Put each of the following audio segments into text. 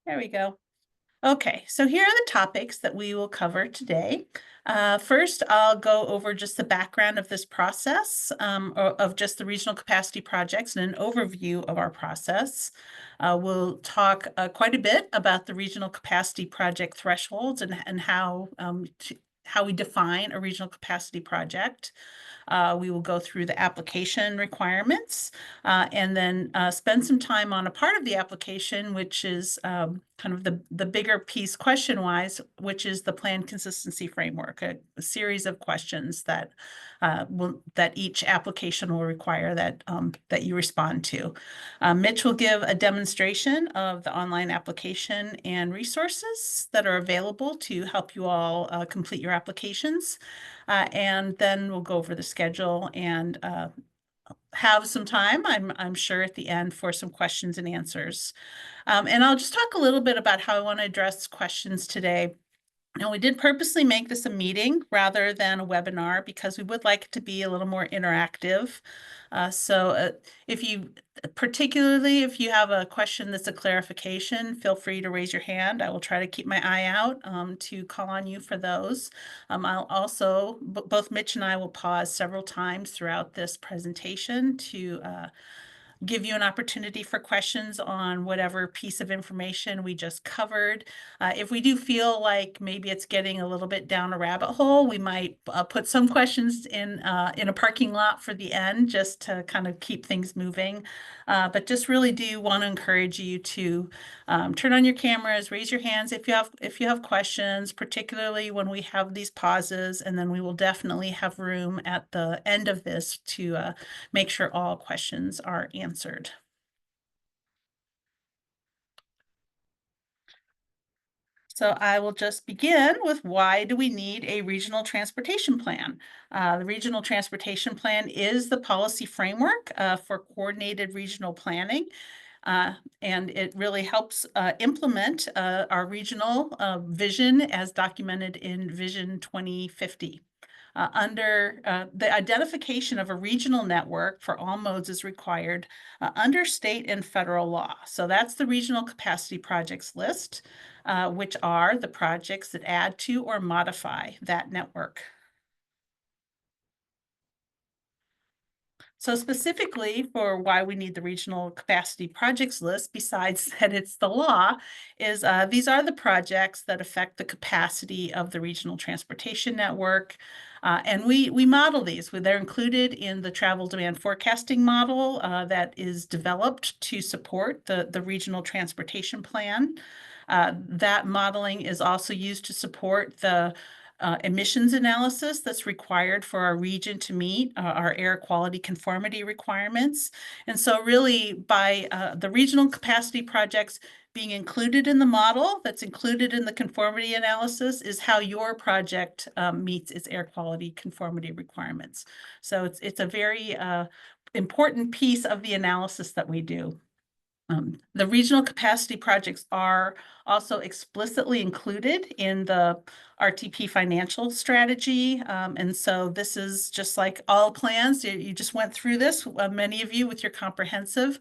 There we go. Okay, so here are the topics that we will cover today. First, I'll go over just the background of this process, of just the regional capacity projects and an overview of our process. We'll talk quite a bit about the regional capacity project thresholds and how we define a regional capacity project. We will go through the application requirements and then spend some time on a part of the application, which is kind of the bigger piece question-wise, which is the plan consistency framework, a series of questions that that each application will require that you respond to. Mitch will give a demonstration of the online application and resources that are available to help you all complete your applications. And then we'll go over the schedule and have some time, I'm sure, at the end for some questions and answers. And I'll just talk a little bit about how I want to address questions today. And we did purposely make this a meeting rather than a webinar because we would like it to be a little more interactive. Particularly if you have a question that's a clarification, feel free to raise your hand. I will try to keep my eye out to call on you for those. I'll also, both Mitch and I will pause several times throughout this presentation to give you an opportunity for questions on whatever piece of information we just covered. If we do feel like maybe it's getting a little bit down a rabbit hole, we might put some questions in a parking lot for the end just to kind of keep things moving. But just really do want to encourage you to turn on your cameras, raise your hands if you have questions, particularly when we have these pauses, and then we will definitely have room at the end of this to make sure all questions are answered. So I will just begin with why do we need a regional transportation plan? The regional transportation plan is the policy framework for coordinated regional planning. And it really helps implement our regional vision as documented in Vision 2050. The identification of a regional network for all modes is required under state and federal law. So that's the regional capacity projects list, which are the projects that add to or modify that network. So specifically for why we need the regional capacity projects list, besides that it's the law, is these are the projects that affect the capacity of the regional transportation network. And we model these. They're included in the travel demand forecasting model that is developed to support the regional transportation plan. That modeling is also used to support the emissions analysis that's required for our region to meet our air quality conformity requirements. And so really by the regional capacity projects being included in the model that's included in the conformity analysis is how your project meets its air quality conformity requirements. So it's a very important piece of the analysis that we do. The regional capacity projects are also explicitly included in the RTP financial strategy. And so this is just like all plans. You just went through this, many of you with your comprehensive.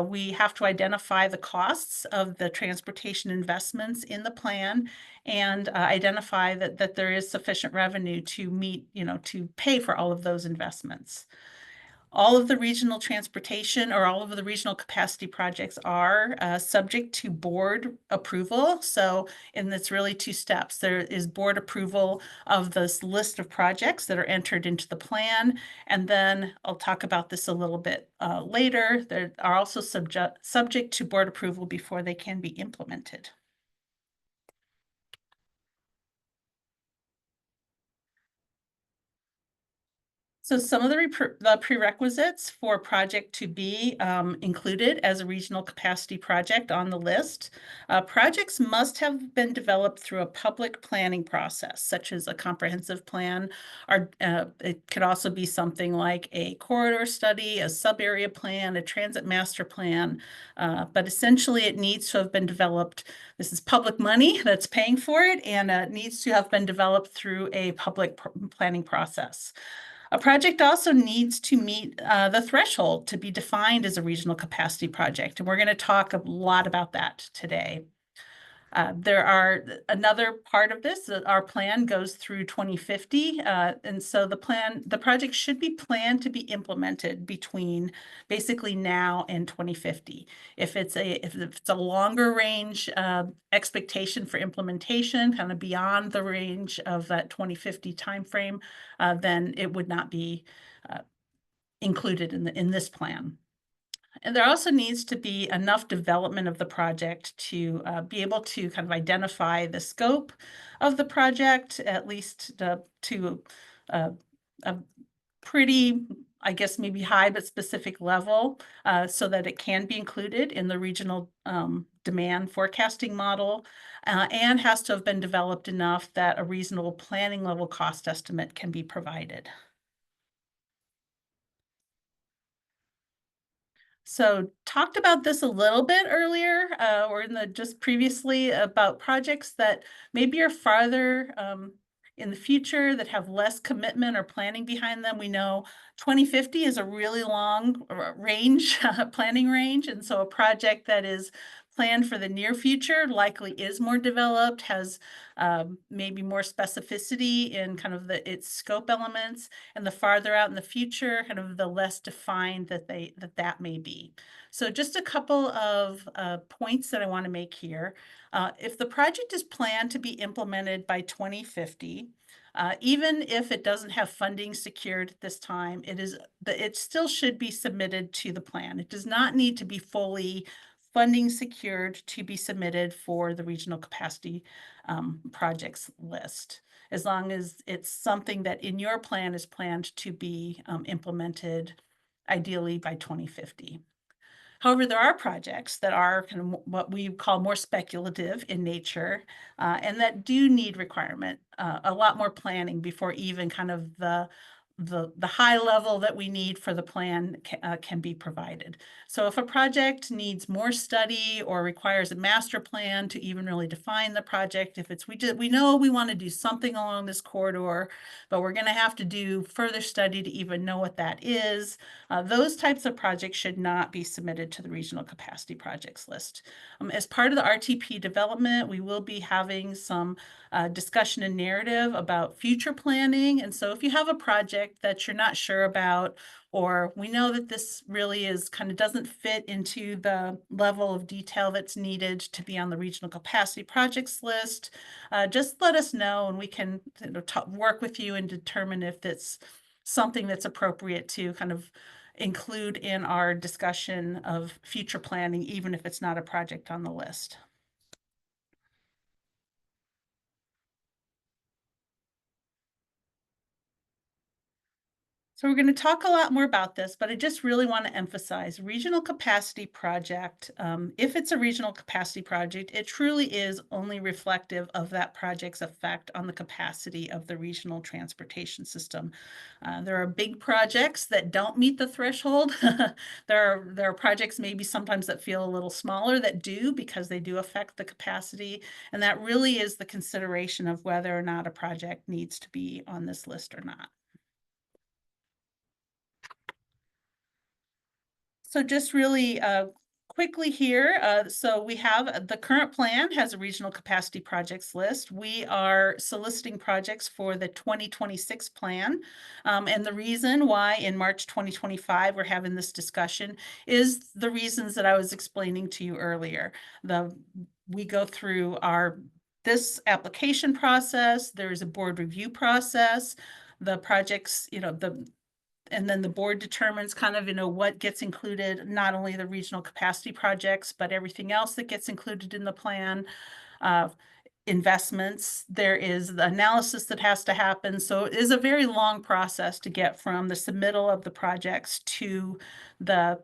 We have to identify the costs of the transportation investments in the plan and identify that there is sufficient revenue to meet, to pay for all of those investments. All of the regional transportation or all of the regional capacity projects are subject to board approval. So, and it's really two steps. There is board approval of this list of projects that are entered into the plan. And then I'll talk about this a little bit later. They are also subject to board approval before they can be implemented. So some of the prerequisites for a project to be included as a regional capacity project on the list, projects must have been developed through a public planning process, such as a comprehensive plan, or it could also be something like a corridor study, a sub-area plan, a transit master plan, but essentially it needs to have been developed. This is public money that's paying for it, and it needs to have been developed through a public planning process. A project also needs to meet the threshold to be defined as a regional capacity project, and we're going to talk a lot about that today. There are another part of this, our plan goes through 2050. And so the project should be planned to be implemented between basically now and 2050. If it's a longer range expectation for implementation, kind of beyond the range of that 2050 timeframe, then it would not be included in this plan. And there also needs to be enough development of the project to be able to kind of identify the scope of the project, at least to a pretty, I guess, maybe high but specific level, so that it can be included in the regional demand forecasting model, and has to have been developed enough that a reasonable planning level cost estimate can be provided. So talked about this a little bit earlier, or in the just previously about projects that maybe are farther in the future that have less commitment or planning behind them. We know 2050 is a really long range, planning range. And so a project that is planned for the near future likely is more developed, has maybe more specificity in kind of its scope elements, and the farther out in the future, kind of the less defined that may be. So just a couple of points that I want to make here. If the project is planned to be implemented by 2050, even if it doesn't have funding secured at this time, it still should be submitted to the plan. It does not need to be fully funding secured to be submitted for the regional capacity projects list, as long as it's something that in your plan is planned to be implemented ideally by 2050. However, there are projects that are kind of what we call more speculative in nature, and that do need requirement, a lot more planning before even kind of the high level that we need for the plan can be provided. So if a project needs more study or requires a master plan to even really define the project, if it's we know we want to do something along this corridor, but we're going to have to do further study to even know what that is, those types of projects should not be submitted to the regional capacity projects list. As part of the RTP development, we will be having some discussion and narrative about future planning. And so if you have a project that you're not sure about, or we know that this really is kind of doesn't fit into the level of detail that's needed to be on the regional capacity projects list, just let us know and we can work with you and determine if it's something that's appropriate to kind of include in our discussion of future planning, even if it's not a project on the list. So we're going to talk a lot more about this, but I just really want to emphasize regional capacity project. If it's a regional capacity project, it truly is only reflective of that project's effect on the capacity of the regional transportation system. There are big projects that don't meet the threshold. There are projects maybe sometimes that feel a little smaller that do, because they do affect the capacity. And that really is the consideration of whether or not a project needs to be on this list or not. So just really quickly here, so we have the current plan has a regional capacity projects list. We are soliciting projects for the 2026 plan. And the reason why in March 2025 we're having this discussion is the reasons that I was explaining to you earlier. We go through this application process, there's a board review process, the projects, and then the board determines kind of, what gets included, not only the regional capacity projects, but everything else that gets included in the plan. Investments, there is the analysis that has to happen. So it is a very long process to get from the submittal of the projects to the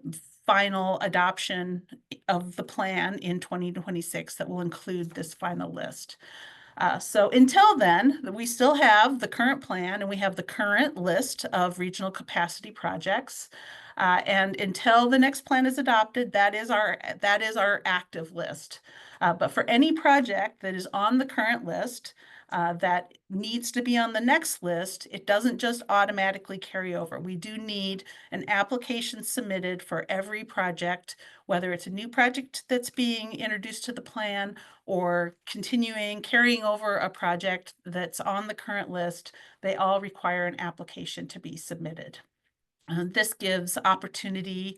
final adoption of the plan in 2026 that will include this final list. So until then, we still have the current plan and we have the current list of regional capacity projects. And until the next plan is adopted, that is our active list. But for any project that is on the current list, that needs to be on the next list, it doesn't just automatically carry over. We do need an application submitted for every project, whether it's a new project that's being introduced to the plan or carrying over a project that's on the current list. They all require an application to be submitted. This gives opportunity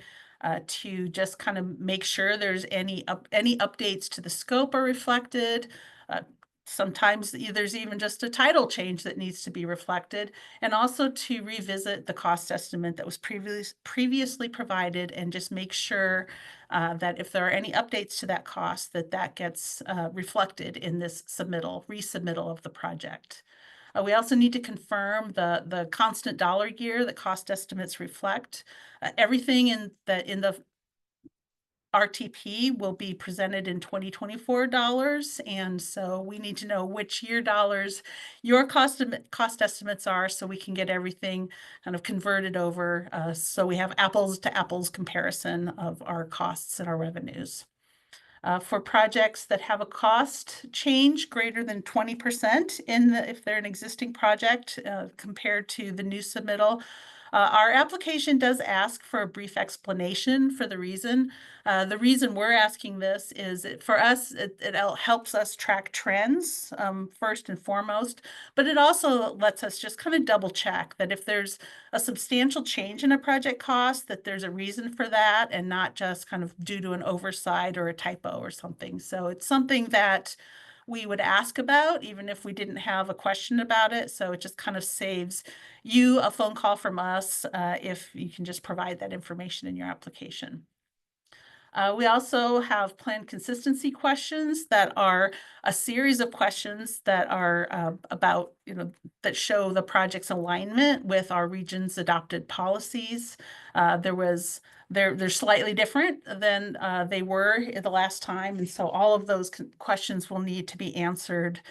to just kind of make sure there's any updates to the scope are reflected. Sometimes there's even just a title change that needs to be reflected, and also to revisit the cost estimate that was previously provided and just make sure that if there are any updates to that cost, that gets reflected in this resubmittal of the project. We also need to confirm the constant dollar year that cost estimates reflect. Everything in the RTP will be presented in 2024 dollars, and so we need to know which year dollars your cost estimates are, so we can get everything kind of converted over, so we have apples to apples comparison of our costs and our revenues. For projects that have a cost change greater than 20% if they're an existing project compared to the new submittal, our application does ask for a brief explanation for the reason. The reason we're asking this is for us, it helps us track trends first and foremost, but it also lets us just kind of double check that if there's a substantial change in a project cost, that there's a reason for that and not just kind of due to an oversight or a typo or something. So it's something that we would ask about even if we didn't have a question about it. So it just kind of saves you a phone call from us if you can just provide that information in your application. We also have plan consistency questions that are a series of questions that are about, that show the project's alignment with our region's adopted policies. They're slightly different than they were the last time, and so all of those questions will need to be answered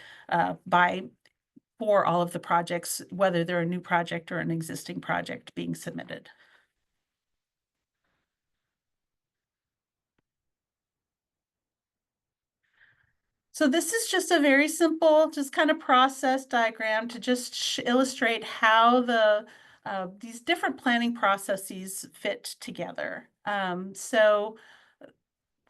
for all of the projects, whether they're a new project or an existing project being submitted. So this is just a very simple, just kind of process diagram to just illustrate how these different planning processes fit together. So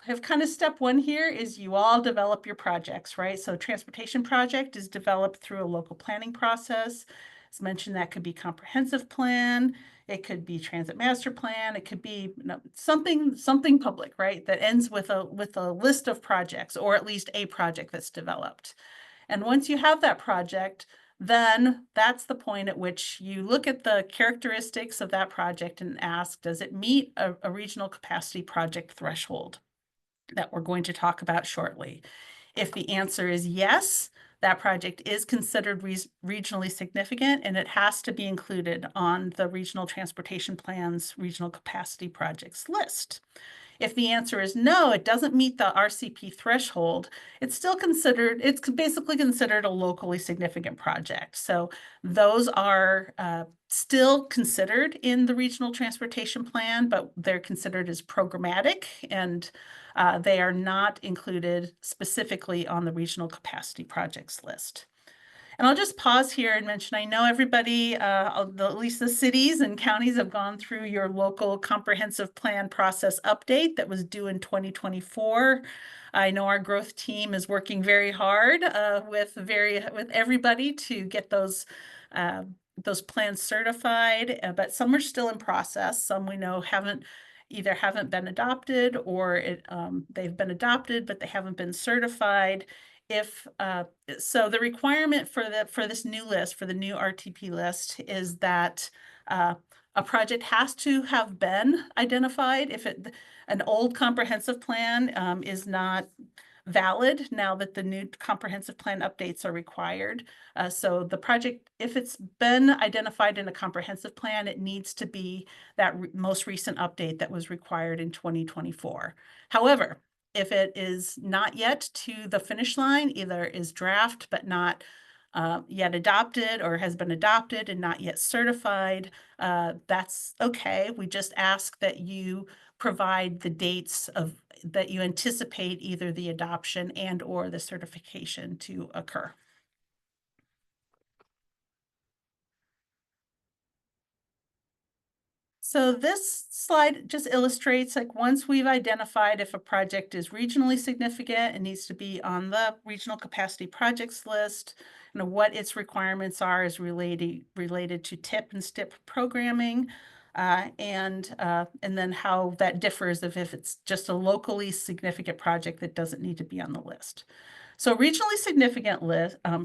have kind of step one here is you all develop your projects, right? So transportation project is developed through a local planning process. As mentioned, that could be comprehensive plan, it could be transit master plan, it could be something public, right? That ends with a list of projects, or at least a project that's developed. And once you have that project, then that's the point at which you look at the characteristics of that project and ask, does it meet a regional capacity project threshold that we're going to talk about shortly? If the answer is yes, that project is considered regionally significant and it has to be included on the Regional Transportation Plan's regional capacity projects list. If the answer is no, it doesn't meet the RCP threshold, it's basically considered a locally significant project. So those are still considered in the Regional Transportation Plan, but they're considered as programmatic, and they are not included specifically on the Regional Capacity Projects list. And I'll just pause here and mention, I know everybody, at least the cities and counties, have gone through your local comprehensive plan process update that was due in 2024. I know our growth team is working very hard with everybody to get those plans certified, but some are still in process. Some we know haven't been adopted, or they've been adopted but they haven't been certified. So the requirement for this new list, for the new RTP list, is that a project has to have been identified. If an old comprehensive plan is not valid now that the new comprehensive plan updates are required. So the project, if it's been identified in a comprehensive plan, it needs to be that most recent update that was required in 2024. However, if it is not yet to the finish line, either is draft but not yet adopted, or has been adopted and not yet certified, that's okay. We just ask that you provide the dates that you anticipate either the adoption and or the certification to occur. So this slide just illustrates, like, once we've identified if a project is regionally significant, it needs to be on the regional capacity projects list. You know, what its requirements are is related to TIP and STIP programming, and then how that differs if it's just a locally significant project that doesn't need to be on the list. So regionally significant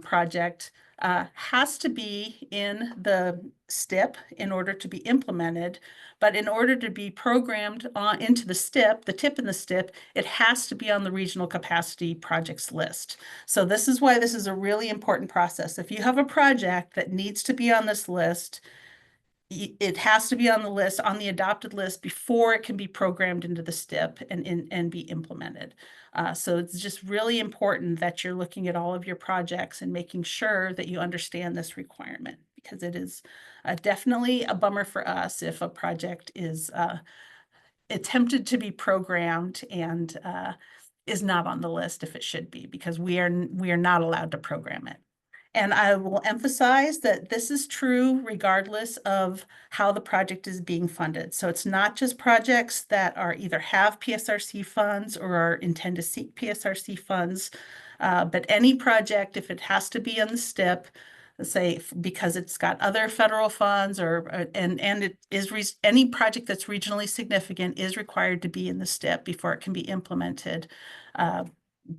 project has to be in the STIP in order to be implemented. But in order to be programmed into the STIP, the TIP in the STIP, it has to be on the regional capacity projects list. So this is why this is a really important process. If you have a project that needs to be on this list, it has to be on the list, on the adopted list, before it can be programmed into the STIP and be implemented. So it's just really important that you're looking at all of your projects and making sure that you understand this requirement, because it is definitely a bummer for us if a project is attempted to be programmed and is not on the list if it should be, because we are not allowed to program it. And I will emphasize that this is true regardless of how the project is being funded. So it's not just projects that are either have PSRC funds or are intend to seek PSRC funds, but any project, if it has to be on the STIP, say because it's got other federal funds and it is any project that's regionally significant is required to be in the STIP before it can be implemented.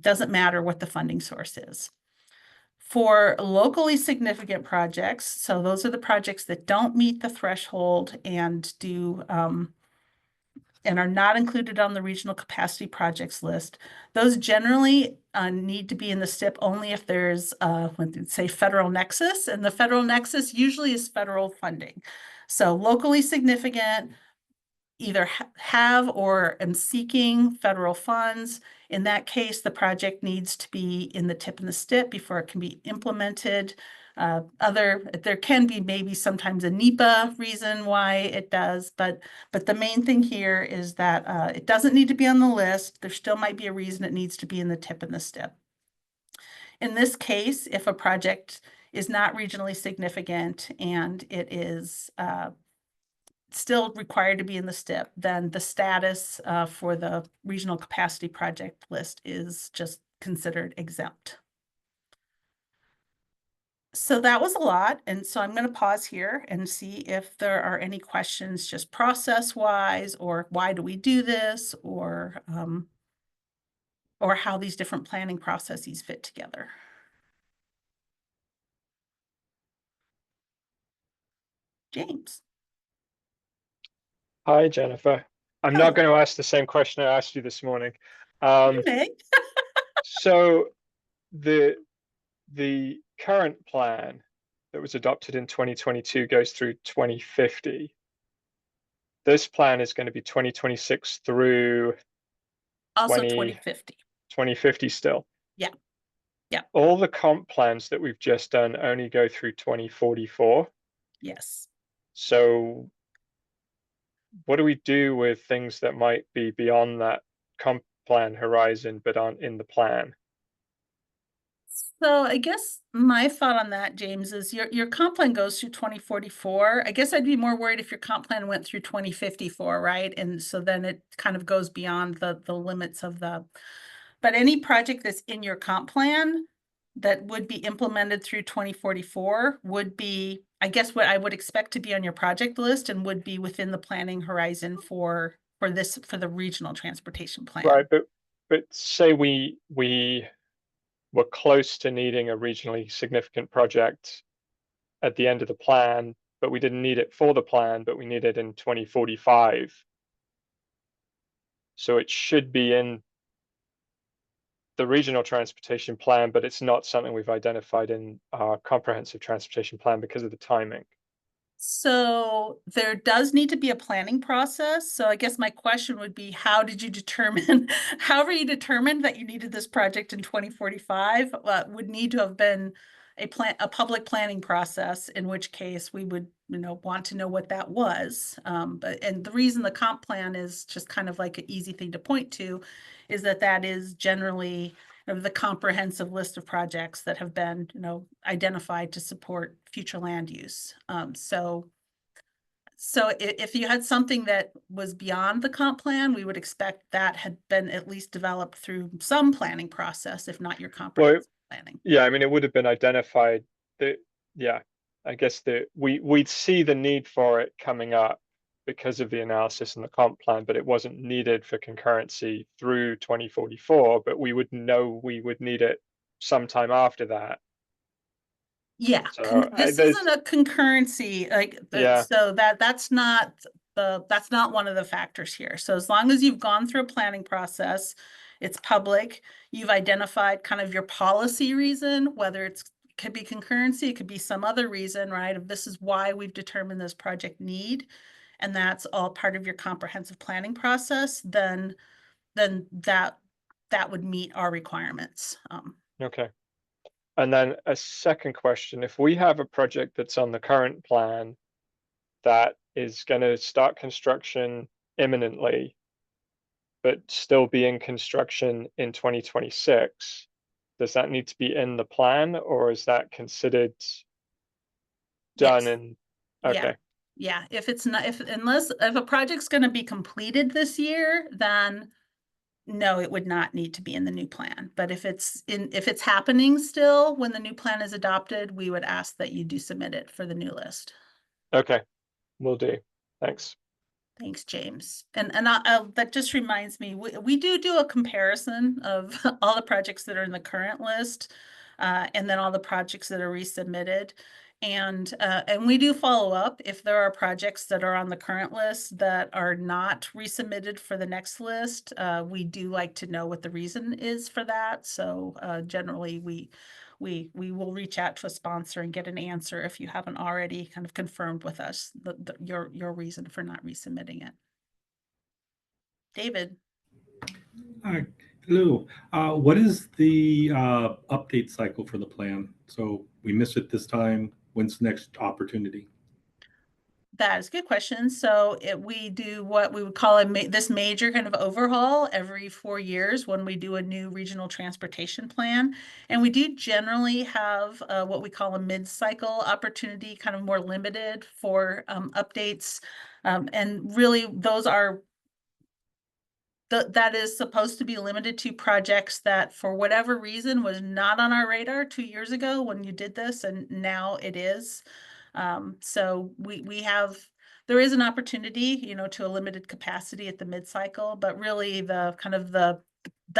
Doesn't matter what the funding source is. For locally significant projects, so those are the projects that don't meet the threshold and and are not included on the regional capacity projects list. Those generally need to be in the STIP only if there's, say, federal nexus, and the federal nexus usually is federal funding. So locally significant, either have or am seeking federal funds. In that case, the project needs to be in the TIP and the STIP before it can be implemented. There can be maybe sometimes a NEPA reason why it does, but the main thing here is that it doesn't need to be on the list. There still might be a reason it needs to be in the TIP and the STIP. In this case, if a project is not regionally significant and it is still required to be in the STIP, then the status for the regional capacity project list is just considered exempt. So that was a lot. And so I'm going to pause here and see if there are any questions just process-wise, or why do we do this, or how these different planning processes fit together. James. Hi, Jennifer. I'm not Oh, going to ask the same question I asked you this morning. you may. So the current plan that was adopted in 2022 goes through 2050. This plan is going to be 2026 through Also 20, 2050. 2050 still. Yeah. Yeah. All the comp plans that we've just done only go through 2044. Yes. So what do we do with things that might be beyond that comp plan horizon but aren't in the plan? So I guess my thought on that, James, is your comp plan goes through 2044. I guess I'd be more worried if your comp plan went through 2054, right? And so then it kind of goes beyond the limits of but any project that's in your comp plan that would be implemented through 2044 would be, I guess, what I would expect to be on your project list and would be within the planning horizon for the regional transportation plan. Right, but say we were close to needing a regionally significant project at the end of the plan, but we didn't need it for the plan, but we need it in 2045. So it should be in the regional transportation plan, but it's not something we've identified in our comprehensive transportation plan because of the timing. So there does need to be a planning process. So I guess my question would be, how did you determine, however you determined that you needed this project in 2045, would need to have been a public planning process, in which case we would, want to know what that was. And the reason the comp plan is just kind of like an easy thing to point to is that is generally of the comprehensive list of projects that have been, identified to support future land use. So So if you had something that was beyond the comp plan, we would expect that had been at least developed through some planning process, if not your Well, comprehensive planning. yeah, I mean, it would have been identified that, yeah, I guess that we'd see the need for it coming up because of the analysis and the comp plan, but it wasn't needed for concurrency through 2044, but we would know we would need it sometime after that. Yeah, So this isn't there's, a concurrency, like, yeah, so that's not that's not one of the factors here. So as long as you've gone through a planning process, it's public, you've identified kind of your policy reason, whether it could be concurrency, it could be some other reason, right? Of this is why we've determined this project need, and that's all part of your comprehensive planning process, then that would meet our requirements. okay. And then a second question, if we have a project that's on the current plan that is going to start construction imminently, but still be in construction in 2026, does that need to be in the plan or is that considered done Yes. in? Yeah, Okay, yeah. If it's not, if a project's gonna be completed this year, then no, it would not need to be in the new plan. But if it's happening still, when the new plan is adopted, we would ask that you do submit it for the new list. okay, will do. Thanks. Thanks, James. And that just reminds me, we do a comparison of all the projects that are in the current list, and then all the projects that are resubmitted. And we do follow up if there are projects that are on the current list that are not resubmitted for the next list. We do like to know what the reason is for that. So generally, we will reach out to a sponsor and get an answer if you haven't already kind of confirmed with us your reason for not resubmitting it. David, Hello. What is the update cycle for the plan? So we missed it this time. When's the next opportunity? that is a good question. So we do what we would call this major kind of overhaul every 4 years when we do a new regional transportation plan. And we do generally have what we call a mid-cycle opportunity, kind of more limited for updates. And really, those are that is supposed to be limited to projects that, for whatever reason, was not on our radar 2 years ago when you did this, and now it is. So we have, there is an opportunity, to a limited capacity at the mid-cycle, but really the kind of the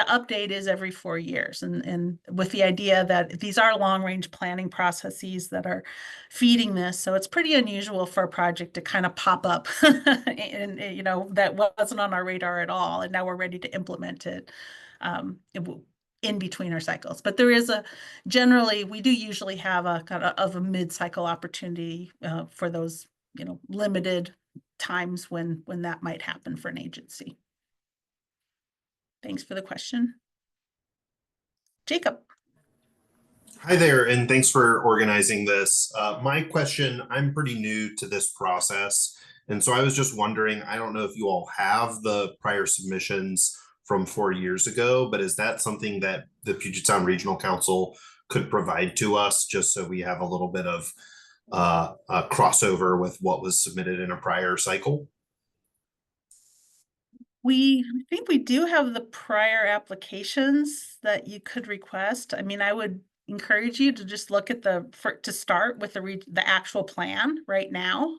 update is every 4 years, and with the idea that these are long-range planning processes that are feeding this. So it's pretty unusual for a project to kind of pop up and, that wasn't on our radar at all, and now we're ready to implement it. In between our cycles. But there is generally, we do usually have a kind of a mid-cycle opportunity for those, limited times when that might happen for an agency. Thanks for the question. Jacob. Hi there, and thanks for organizing this. My question, I'm pretty new to this process, and so I was just wondering, I don't know if you all have the prior submissions from 4 years ago, but is that something that the Puget Sound Regional Council could provide to us just so we have a little bit of a crossover with what was submitted in a prior cycle? I think we do have the prior applications that you could request. I mean, I would encourage you to just look at to start with the actual plan right now.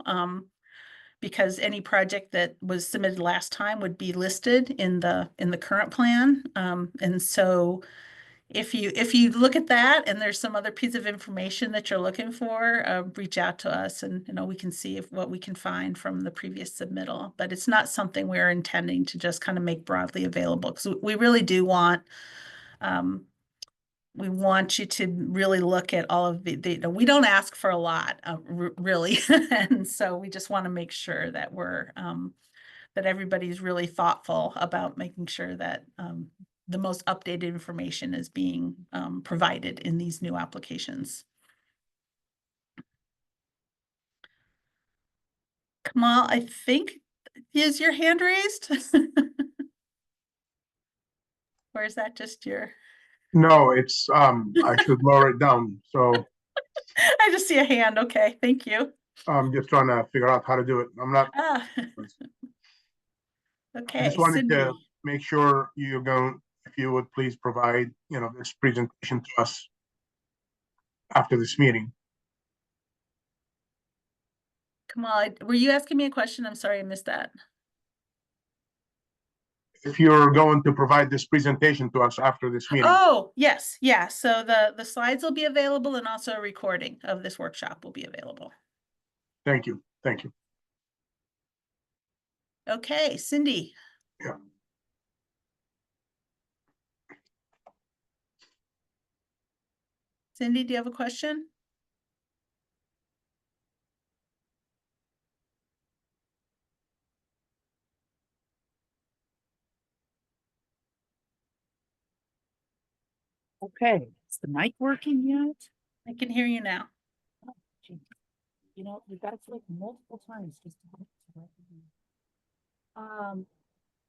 Because any project that was submitted last time would be listed in the current plan. And so if you look at that and there's some other piece of information that you're looking for, reach out to us, and we can see what we can find from the previous submittal. But it's not something we're intending to just kind of make broadly available, because we really do want we want you to really look at all of we don't ask for a lot, really. And so we just want to make sure that that everybody's really thoughtful about making sure that the most updated information is being provided in these new applications. Kamal, I think, is your hand raised? Or is that just your? No, it's I should lower it down. So I just see a hand. Okay, thank you. I'm just trying to figure out how to do it. I'm not, Ah. I Okay, just wanted to Cindy. make sure you're going, if you would please provide, this presentation to us after this meeting. Kamal, were you asking me a question? I'm sorry, I missed that. If you're going to provide this presentation to us after this meeting. Oh, yes, yeah. So the slides will be available, and also a recording of this workshop will be available. Thank you. Thank you. Okay, Cindy. Yeah. Cindy, do you have a question? Okay, is the mic working yet? I can hear you now. Gee, you know, you've got to click multiple times just to get to it.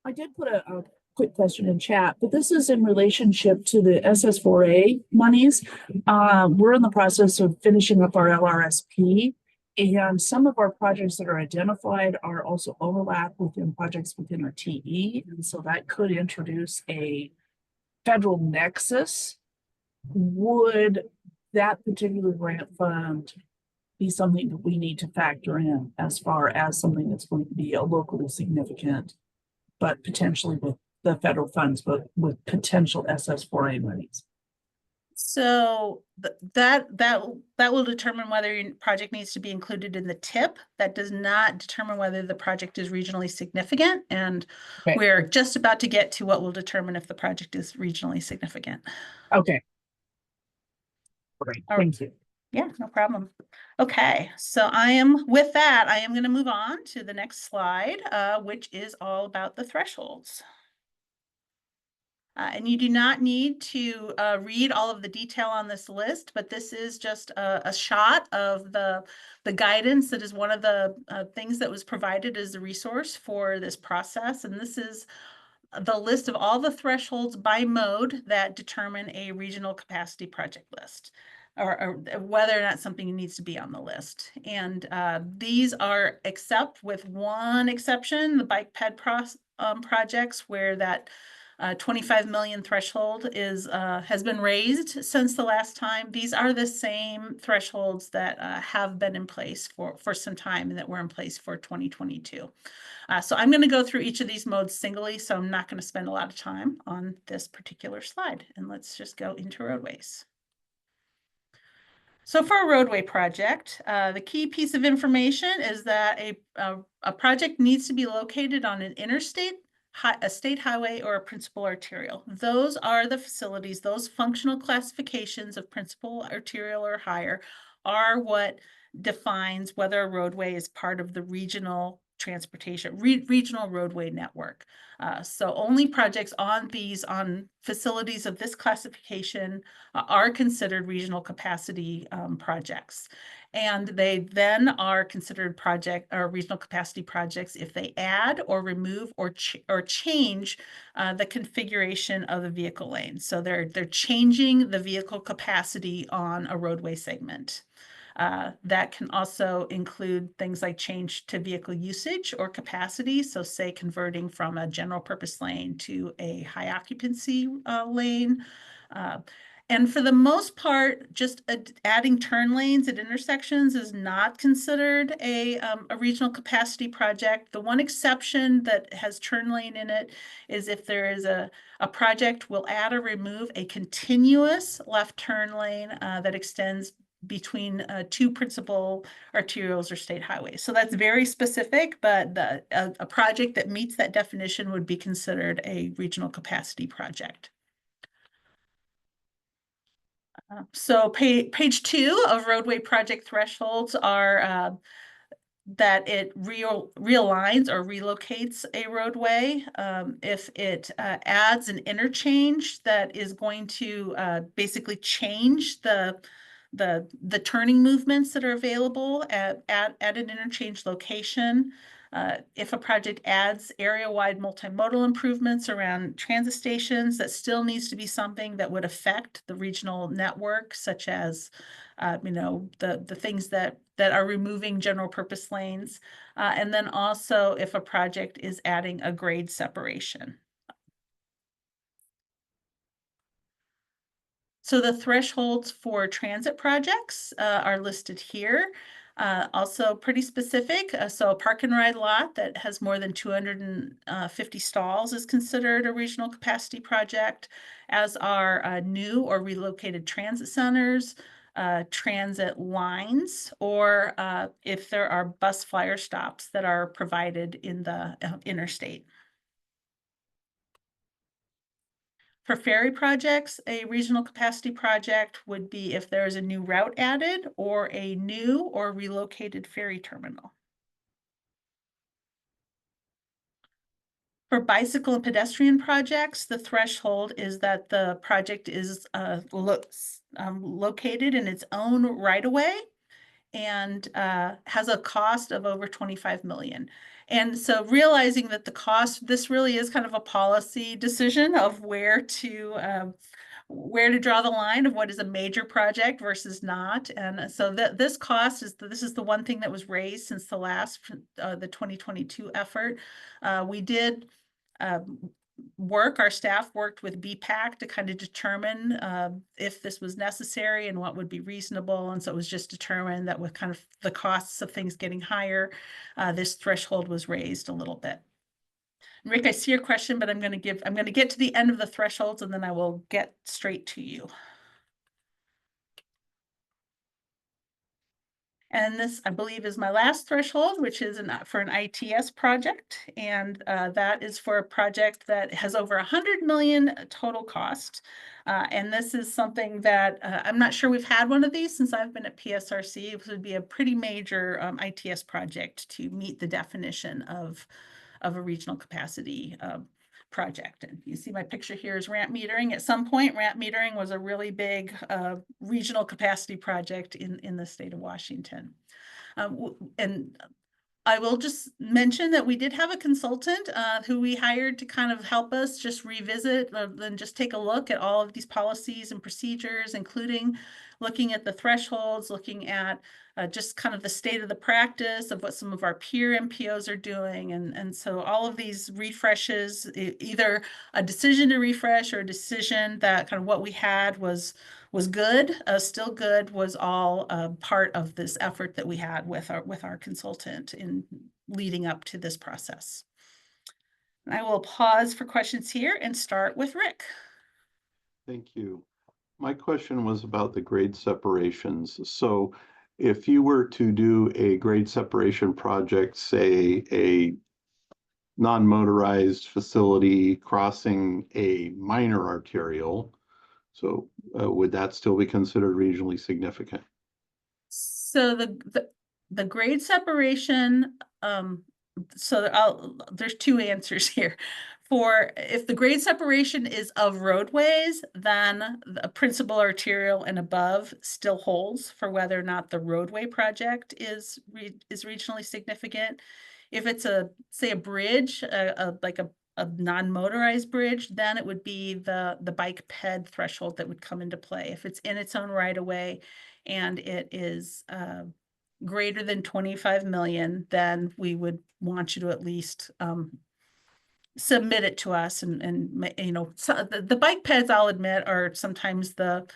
I did put a quick question in chat, but this is in relationship to the SS4A monies. We're in the process of finishing up our LRSP, and some of our projects that are identified are also overlap within projects within our TE, and so that could introduce a federal nexus. Would that particular grant fund be something that we need to factor in as far as something that's going to be a locally significant, but potentially with the federal funds, but with potential SS4A monies? So that will determine whether your project needs to be included in the TIP. That does not determine whether the project is regionally significant. And Okay. we're just about to get to what will determine if the project is regionally significant. Okay. Great, thank you. Yeah, no problem. Okay, so with that, I am going to move on to the next slide, which is all about the thresholds. And you do not need to read all of the detail on this list, but this is just a shot of the guidance that is one of the things that was provided as a resource for this process. And this is the list of all the thresholds by mode that determine a regional capacity project list, or whether or not something needs to be on the list. And these are, except with one exception, the bike ped projects, where that 25 million threshold has been raised since the last time. These are the same thresholds that have been in place for some time, and that were in place for 2022. So I'm going to go through each of these modes singly, so I'm not going to spend a lot of time on this particular slide. And let's just go into roadways. So for a roadway project, the key piece of information is that a project needs to be located on an interstate, a state highway, or a principal arterial. Those are the facilities, those functional classifications of principal, arterial, or higher are what defines whether a roadway is part of the regional transportation, regional roadway network. So only projects on facilities of this classification are considered regional capacity projects. And they then are considered regional capacity projects if they add or remove or change the configuration of the vehicle lane. So they're changing the vehicle capacity on a roadway segment. That can also include things like change to vehicle usage or capacity. So say converting from a general purpose lane to a high occupancy lane. And for the most part, just adding turn lanes at intersections is not considered a regional capacity project. The one exception that has turn lane in it is if there is a project will add or remove a continuous left turn lane that extends between two principal arterials or state highways. So that's very specific, but a project that meets that definition would be considered a regional capacity project. So page 2 of roadway project thresholds are that it realigns or relocates a roadway. If it adds an interchange that is going to basically change the turning movements that are available at an interchange location. If a project adds area-wide multimodal improvements around transit stations, that still needs to be something that would affect the regional network, such as the things that are removing general purpose lanes. And then also if a project is adding a grade separation. So the thresholds for transit projects are listed here. Also pretty specific. So a park and ride lot that has more than 250 stalls is considered a regional capacity project, as are new or relocated transit centers, transit lines, or if there are bus flyer stops that are provided in the interstate. For ferry projects, a regional capacity project would be if there is a new route added or a new or relocated ferry terminal. For bicycle and pedestrian projects, the threshold is that the project is located in its own right-of-way and has a cost of over 25 million. And so realizing that the cost, this really is kind of a policy decision of where to draw the line of what is a major project versus not. And so this cost is, this is the one thing that was raised since the last, the 2022 effort. We did our staff worked with BPAC to kind of determine if this was necessary and what would be reasonable. And so it was just determined that with kind of the costs of things getting higher, this threshold was raised a little bit. Rick, I see your question, but I'm going to get to the end of the thresholds and then I will get straight to you. And this, I believe, is my last threshold, which is for an ITS project. And that is for a project that has over 100 million total cost. And this is something that I'm not sure we've had one of these since I've been at PSRC. It would be a pretty major ITS project to meet the definition of a regional capacity project. And you see my picture here is ramp metering. At some point, ramp metering was a really big regional capacity project in the state of Washington. And I will just mention that we did have a consultant who we hired to kind of help us just revisit and just take a look at all of these policies and procedures, including looking at the thresholds, looking at just kind of the state of the practice of what some of our peer MPOs are doing. And so all of these refreshes, either a decision to refresh or a decision that kind of what we had was good, still good, was all part of this effort that we had with our consultant in leading up to this process. And I will pause for questions here and start with Rick. Thank you. My question was about the grade separations. So if you were to do a grade separation project, say a non-motorized facility crossing a minor arterial, so would that still be considered regionally significant? So the grade separation, so there's two answers here. For if the grade separation is of roadways, then the principal arterial and above still holds for whether or not the roadway project is regionally significant. If it's say a bridge, like a non-motorized bridge, then it would be the bike ped threshold that would come into play. If it's in its own right of way and it is greater than 25 million, then we would want you to at least submit it to us. And you know, so the bike peds, I'll admit, are sometimes the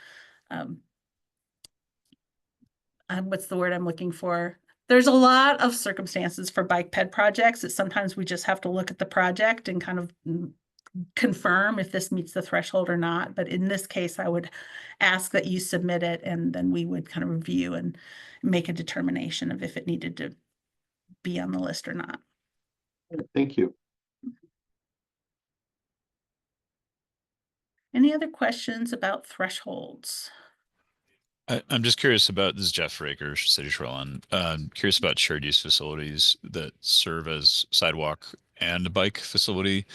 what's the word I'm looking for? There's a lot of circumstances for bike ped projects that sometimes we just have to look at the project and kind of confirm if this meets the threshold or not. But in this case, I would ask that you submit it and then we would kind of review and make a determination of if it needed to be on the list or not. Thank you. Any other questions about thresholds? I'm just curious about, this is Jeff Raker, City Shoreline. Curious about shared use facilities that serve as sidewalk and a bike facility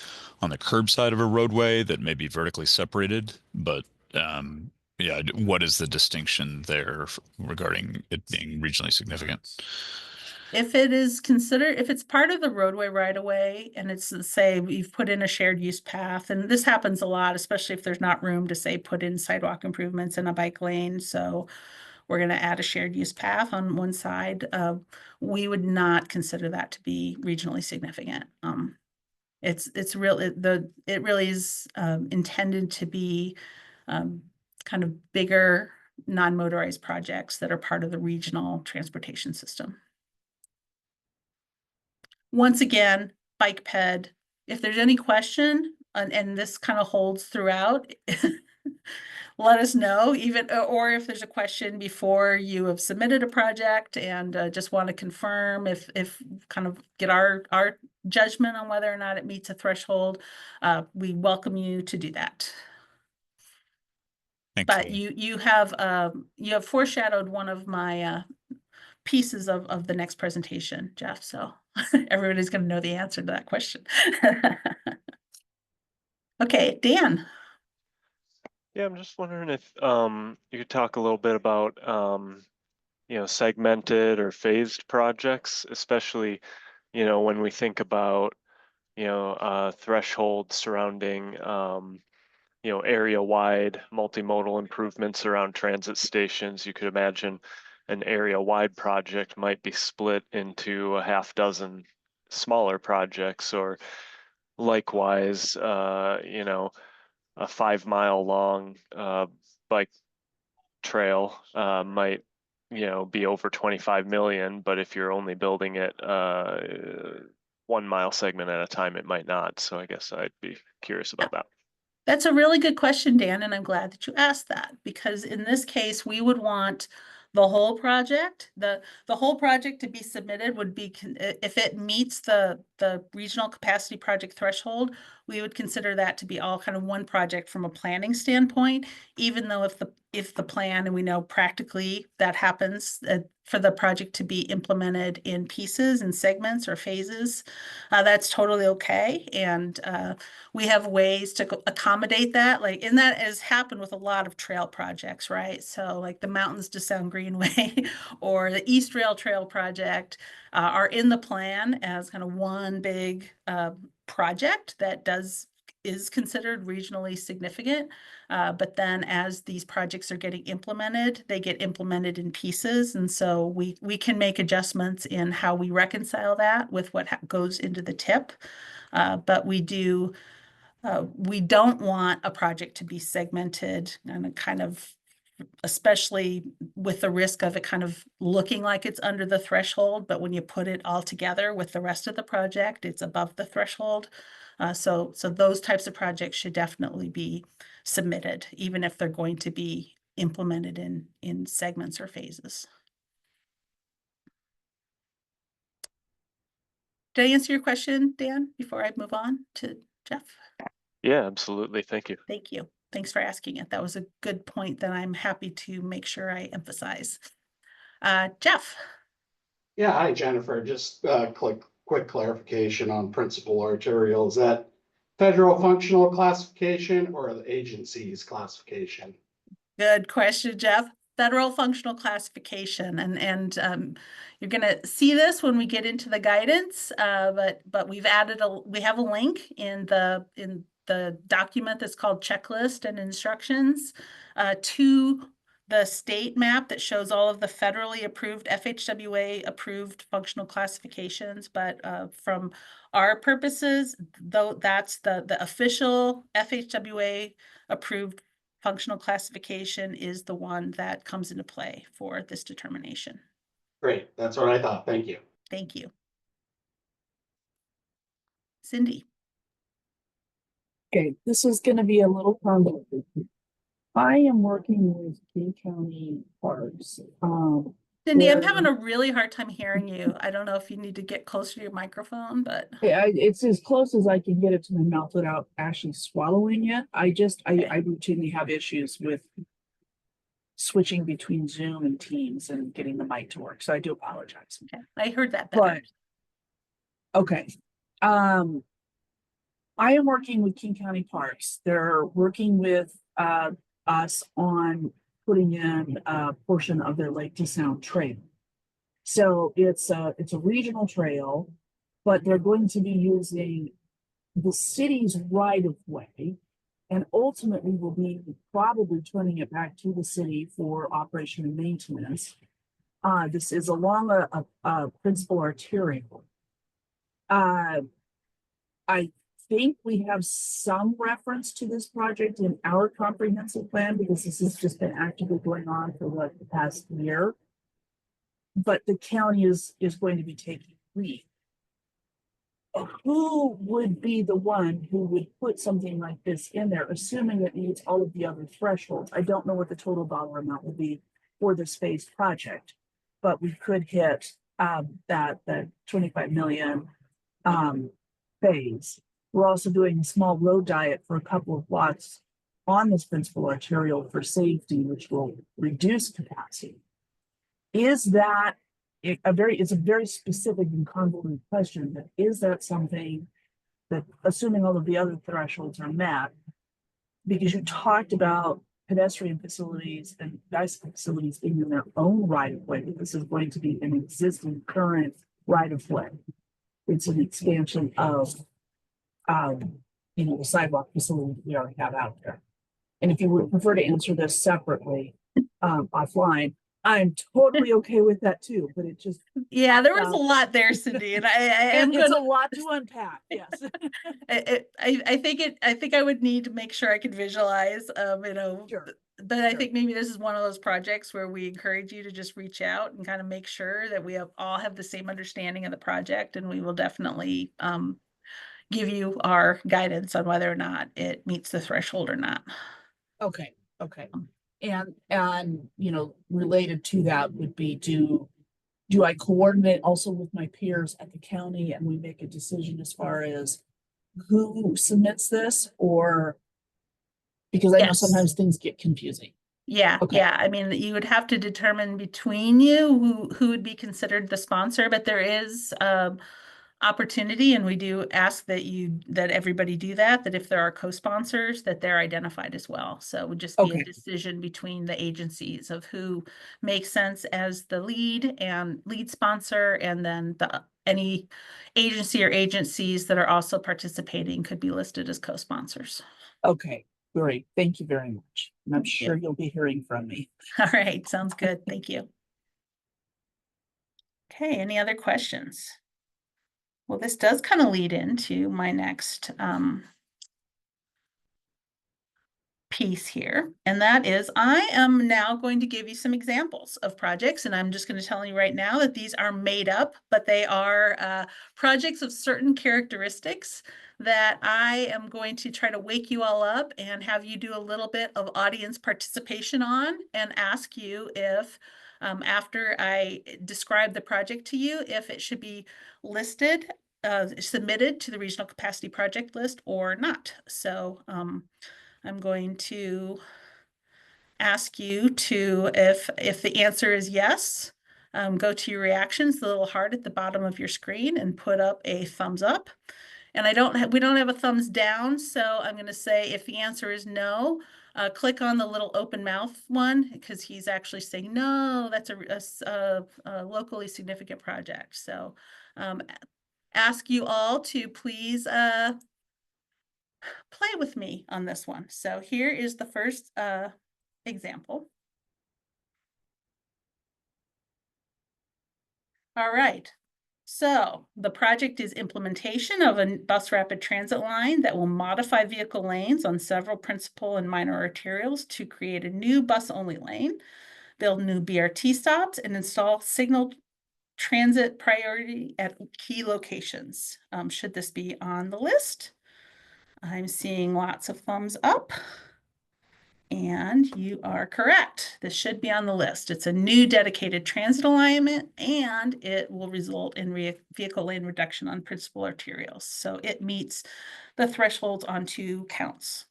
on the curb side of a roadway that may be vertically separated, but yeah, what is the distinction there regarding it being regionally significant? If it is considered, if it's part of the roadway right away and it's, say, we've put in a shared use path, and this happens a lot, especially if there's not room to, say, put in sidewalk improvements in a bike lane. So we're going to add a shared use path on one side. We would not consider that to be regionally significant. It's real, it really is intended to be kind of bigger non-motorized projects that are part of the regional transportation system. Once again, bike ped, if there's any question, and this kind of holds throughout, let us know, even, or if there's a question before you have submitted a project and just want to confirm if kind of get our judgment on whether or not it meets a threshold, we welcome you to do that. But Thankfully. you have foreshadowed one of my pieces of the next presentation, Jeff, so everybody's going to know the answer to that question. Okay, Dan. Yeah, I'm just wondering if you could talk a little bit about segmented or phased projects, especially when we think about thresholds surrounding area-wide multimodal improvements around transit stations. You could imagine an area-wide project might be split into a half dozen smaller projects, or likewise, a 5 mile long bike trail might be over 25 million, but if you're only building it 1 mile segment at a time, it might not. So I guess I'd be curious about that. That's a really good question, Dan, and I'm glad that you asked that, because in this case, we would want the whole project, the whole project to be submitted would be, if it meets the regional capacity project threshold, we would consider that to be all kind of one project from a planning standpoint, even though if the plan, and we know practically that happens, for the project to be implemented in pieces and segments or phases, that's totally okay. And we have ways to accommodate that, and that has happened with a lot of trail projects, right? So like the Mountains to Sound Greenway or the East Rail Trail project are in the plan as kind of one big project that is considered regionally significant. But then as these projects are getting implemented, they get implemented in pieces. And so we can make adjustments in how we reconcile that with what goes into the tip. But we don't want a project to be segmented and kind of, especially with the risk of it kind of looking like it's under the threshold, but when you put it all together with the rest of the project, it's above the threshold. So those types of projects should definitely be submitted, even if they're going to be implemented in segments or phases. Did I answer your question, Dan, before I move on to Jeff? Yeah, absolutely. Thank you. Thank you. Thanks for asking it. That was a good point that I'm happy to make sure I emphasize. Jeff. Yeah, hi, Jennifer. Just quick clarification on principal arterial. Is that federal functional classification or the agency's classification? Good question, Jeff. Federal functional classification, and you're going to see this when we get into the guidance. But we have a link in the document that's called checklist and instructions to the state map that shows all of the federally approved FHWA approved functional classifications. But from our purposes, though, that's the official FHWA approved functional classification is the one that comes into play for this determination. Great, that's what I thought. Thank you. Thank you. Cindy. Okay, this is going to be a little convoluted. I am working with King County Parks. Cindy, I'm having a really hard time hearing you. I don't know if you need to get closer to your microphone, but it's as close as I can get it to my mouth without actually swallowing it. I routinely have issues with switching between Zoom and Teams and getting the mic to work. So I do apologize. okay. I heard that better. But okay. I am working with King County Parks. They're working with us on putting in a portion of their Lake to Sound trail. So it's a regional trail, but they're going to be using the city's right of way, and ultimately will be probably turning it back to the city for operation and maintenance. This is along a principal arterial. I think we have some reference to this project in our comprehensive plan because this has just been actively going on for the past year. But the county is going to be taking lead. Who would be the one who would put something like this in there, assuming it meets all of the other thresholds? I don't know what the total dollar amount would be for this phased project, but we could hit that 25 million phase. We're also doing a small road diet for a couple of blocks on this principal arterial for safety, which will reduce capacity. Is that it's a very specific and convoluted question, but is that something that, assuming all of the other thresholds are met, because you talked about pedestrian facilities and bicycle facilities being in their own right of way, this is going to be an existing current right of way. It's an expansion of, the sidewalk facility we already have out there. And if you would prefer to answer this separately, offline, I'm totally okay with that too, but it just. Yeah, there was a lot there, Cindy, and I am It's gonna. a lot to unpack, yes. I think I would need to make sure I could visualize, Sure. but I Sure. think maybe this is one of those projects where we encourage you to just reach out and kind of make sure that we all have the same understanding of the project, and we will definitely give you our guidance on whether or not it meets the threshold or not. Okay. And related to that would be, do I coordinate also with my peers at the county and we make a decision as far as who submits this, or because I know Yes. sometimes things get confusing. Yeah, Okay. yeah. I mean, you would have to determine between you who would be considered the sponsor, but there is opportunity, and we do ask that everybody do that if there are co-sponsors, that they're identified as well. So it would just be Okay. a decision between the agencies of who makes sense as the lead sponsor, and then any agency or agencies that are also participating could be listed as co-sponsors. Okay, great. Thank you very much. And I'm Thank you. sure you'll be hearing from me. All right, sounds good. Thank you. Okay, any other questions? Well, this does kind of lead into my next piece here, and that is I am now going to give you some examples of projects, and I'm just going to tell you right now that these are made up, but they are projects of certain characteristics that I am going to try to wake you all up and have you do a little bit of audience participation on, and ask you if after I describe the project to you, if it should be listed, submitted to the regional capacity project list or not. So I'm going to ask you to, if the answer is yes, go to your reactions, the little heart at the bottom of your screen, and put up a thumbs up. And we don't have a thumbs down, so I'm going to say if the answer is no, click on the little open mouth one, because he's actually saying no, that's a locally significant project. So ask you all to please play with me on this one. So here is the first example. All right. So the project is implementation of a bus rapid transit line that will modify vehicle lanes on several principal and minor arterials to create a new bus-only lane, build new BRT stops, and install signal transit priority at key locations. Should this be on the list? I'm seeing lots of thumbs up. And you are correct. This should be on the list. It's a new dedicated transit alignment, and it will result in vehicle lane reduction on principal arterials. So it meets the thresholds on 2 counts.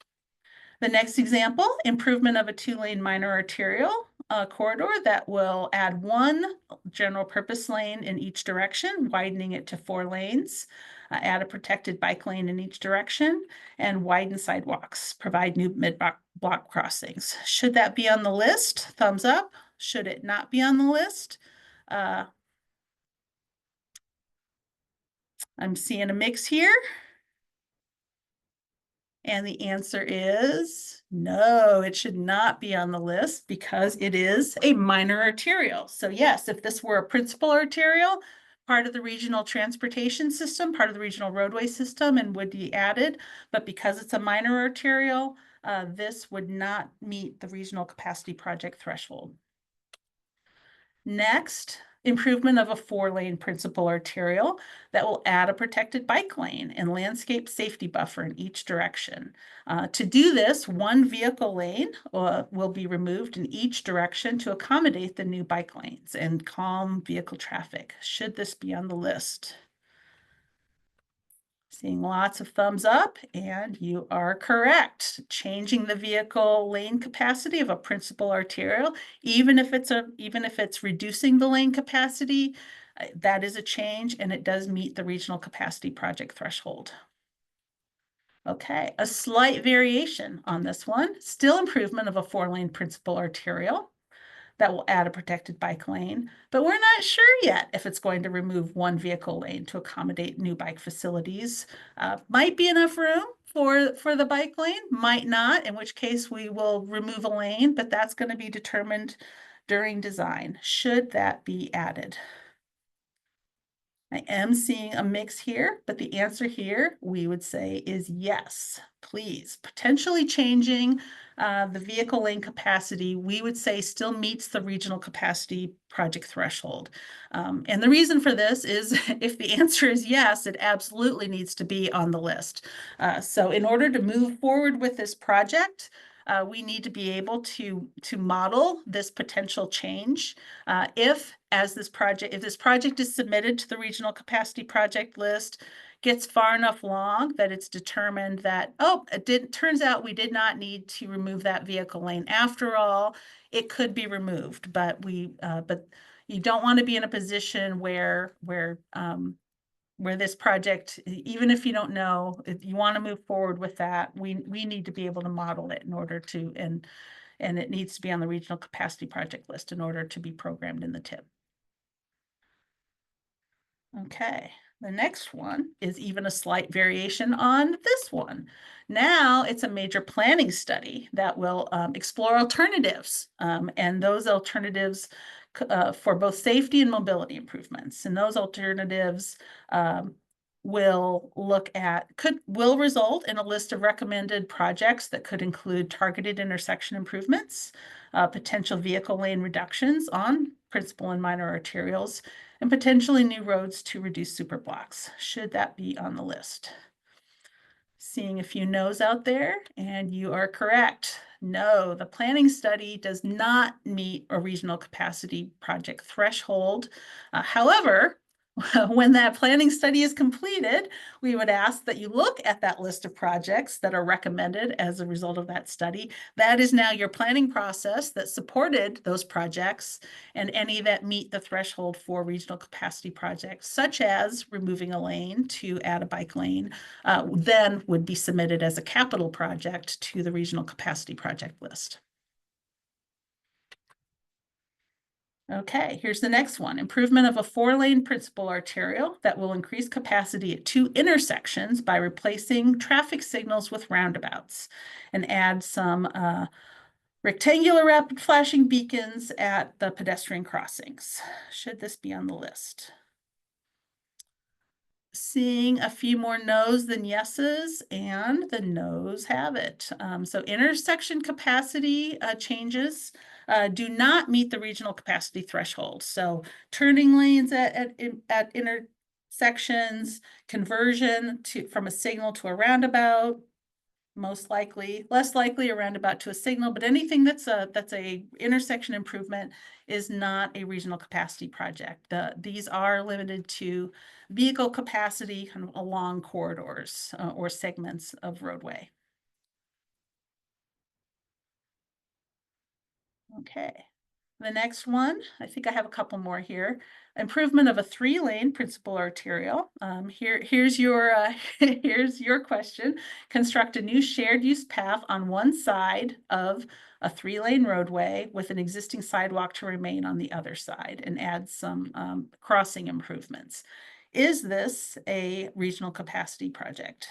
The next example, improvement of a 2-lane minor arterial corridor that will add 1 general purpose lane in each direction, widening it to 4 lanes, add a protected bike lane in each direction, and widen sidewalks, provide new mid-block crossings. Should that be on the list? Thumbs up. Should it not be on the list? I'm seeing a mix here. And the answer is no, it should not be on the list because it is a minor arterial. So yes, if this were a principal arterial, part of the regional transportation system, part of the regional roadway system, and would be added, but because it's a minor arterial, this would not meet the regional capacity project threshold. Next, improvement of a 4-lane principal arterial that will add a protected bike lane and landscape safety buffer in each direction. To do this, one vehicle lane will be removed in each direction to accommodate the new bike lanes and calm vehicle traffic. Should this be on the list? Seeing lots of thumbs up, and you are correct. Changing the vehicle lane capacity of a principal arterial, even if it's reducing the lane capacity, that is a change, and it does meet the regional capacity project threshold. Okay, a slight variation on this one, still improvement of a 4-lane principal arterial that will add a protected bike lane, but we're not sure yet if it's going to remove one vehicle lane to accommodate new bike facilities. Might be enough room for the bike lane, might not, in which case we will remove a lane, but that's going to be determined during design. Should that be added? I am seeing a mix here, but the answer here we would say is yes, please. Potentially changing the vehicle lane capacity, we would say still meets the regional capacity project threshold. And the reason for this is if the answer is yes, it absolutely needs to be on the list. So in order to move forward with this project, we need to be able to model this potential change. If this project is submitted to the regional capacity project list, gets far enough along that it's determined that, oh, turns out we did not need to remove that vehicle lane after all, it could be removed, but you don't want to be in a position where this project, even if you don't know, if you want to move forward with that, we need to be able to model it in order to, and it needs to be on the regional capacity project list in order to be programmed in the TIP. Okay, the next one is even a slight variation on this one. Now it's a major planning study that will explore alternatives, and those alternatives for both safety and mobility improvements. And those alternatives will result in a list of recommended projects that could include targeted intersection improvements, potential vehicle lane reductions on principal and minor arterials, and potentially new roads to reduce superblocks. Should that be on the list? Seeing a few no's out there, and you are correct. No, the planning study does not meet a regional capacity project threshold. However, when that planning study is completed, we would ask that you look at that list of projects that are recommended as a result of that study. That is now your planning process that supported those projects, and any that meet the threshold for regional capacity projects, such as removing a lane to add a bike lane, then would be submitted as a capital project to the regional capacity project list. Okay, here's the next one. Improvement of a 4-lane principal arterial that will increase capacity at 2 intersections by replacing traffic signals with roundabouts and add some rectangular rapid flashing beacons at the pedestrian crossings. Should this be on the list? Seeing a few more no's than yeses, and the no's have it. So intersection capacity changes do not meet the regional capacity threshold. So turning lanes at intersections, conversion from a signal to a roundabout, most likely, less likely a roundabout to a signal, but anything that's a intersection improvement is not a regional capacity project. These are limited to vehicle capacity kind of along corridors or segments of roadway. Okay. The next one, I think I have a couple more here. Improvement of a 3-lane principal arterial. Here's your here's your question. Construct a new shared use path on one side of a 3-lane roadway with an existing sidewalk to remain on the other side, and add some crossing improvements. Is this a regional capacity project?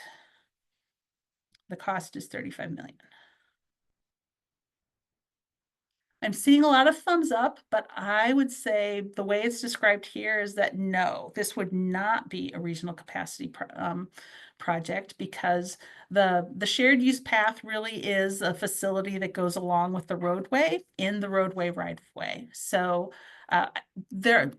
The cost is 35 million. I'm seeing a lot of thumbs up, but I would say the way it's described here is that no, this would not be a regional capacity project, because the shared use path really is a facility that goes along with the roadway in the roadway right of way. So there's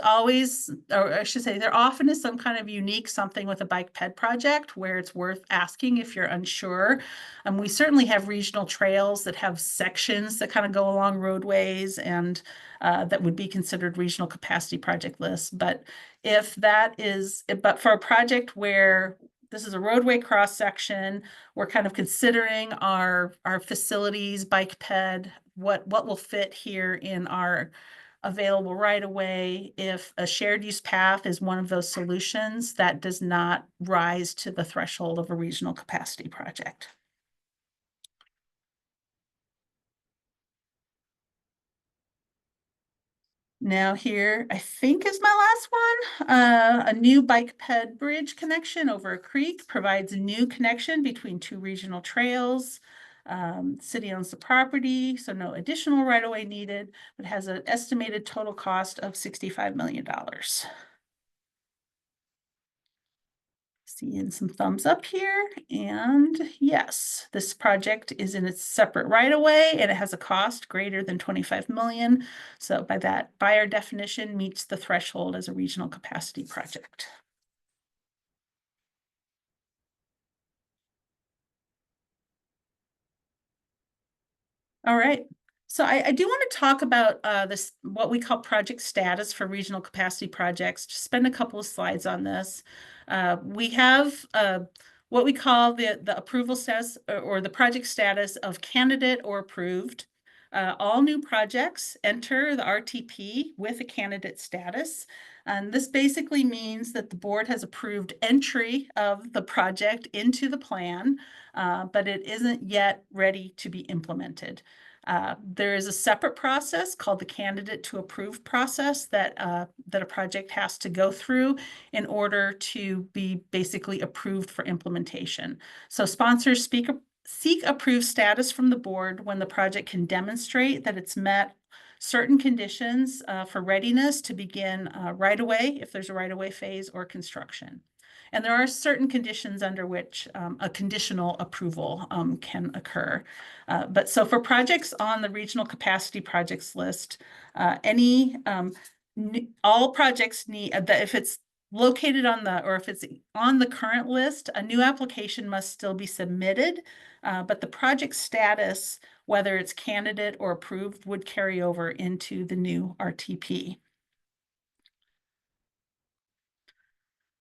always, or I should say, there often is some kind of unique something with a bike ped project where it's worth asking if you're unsure. We certainly have regional trails that have sections that kind of go along roadways and that would be considered regional capacity project lists. But but for a project where this is a roadway cross section, we're kind of considering our facilities, bike ped, what will fit here in our available right away. If a shared use path is one of those solutions, that does not rise to the threshold of a regional capacity project. Now here, I think is my last one. A new bike ped bridge connection over a creek provides a new connection between two regional trails. City owns the property, so no additional right-of-way needed, but has an estimated total cost of $65 million. Seeing some thumbs up here, and yes, this project is in its separate right-of-way and it has a cost greater than 25 million. So by our definition, meets the threshold as a regional capacity project. All right. So I do want to talk about this, what we call project status for regional capacity projects. Just spend a couple of slides on this. We have what we call the approval status or the project status of candidate or approved. All new projects enter the RTP with a candidate status. And this basically means that the board has approved entry of the project into the plan, but it isn't yet ready to be implemented. There is a separate process called the candidate to approved process that a project has to go through in order to be basically approved for implementation. So sponsors seek approved status from the board when the project can demonstrate that it's met certain conditions for readiness to begin right away, if there's a right away phase, or construction. And there are certain conditions under which a conditional approval can occur. But so for projects on the regional capacity projects list, all projects need that if it's located on or if it's on the current list, a new application must still be submitted. But the project status, whether it's candidate or approved, would carry over into the new RTP.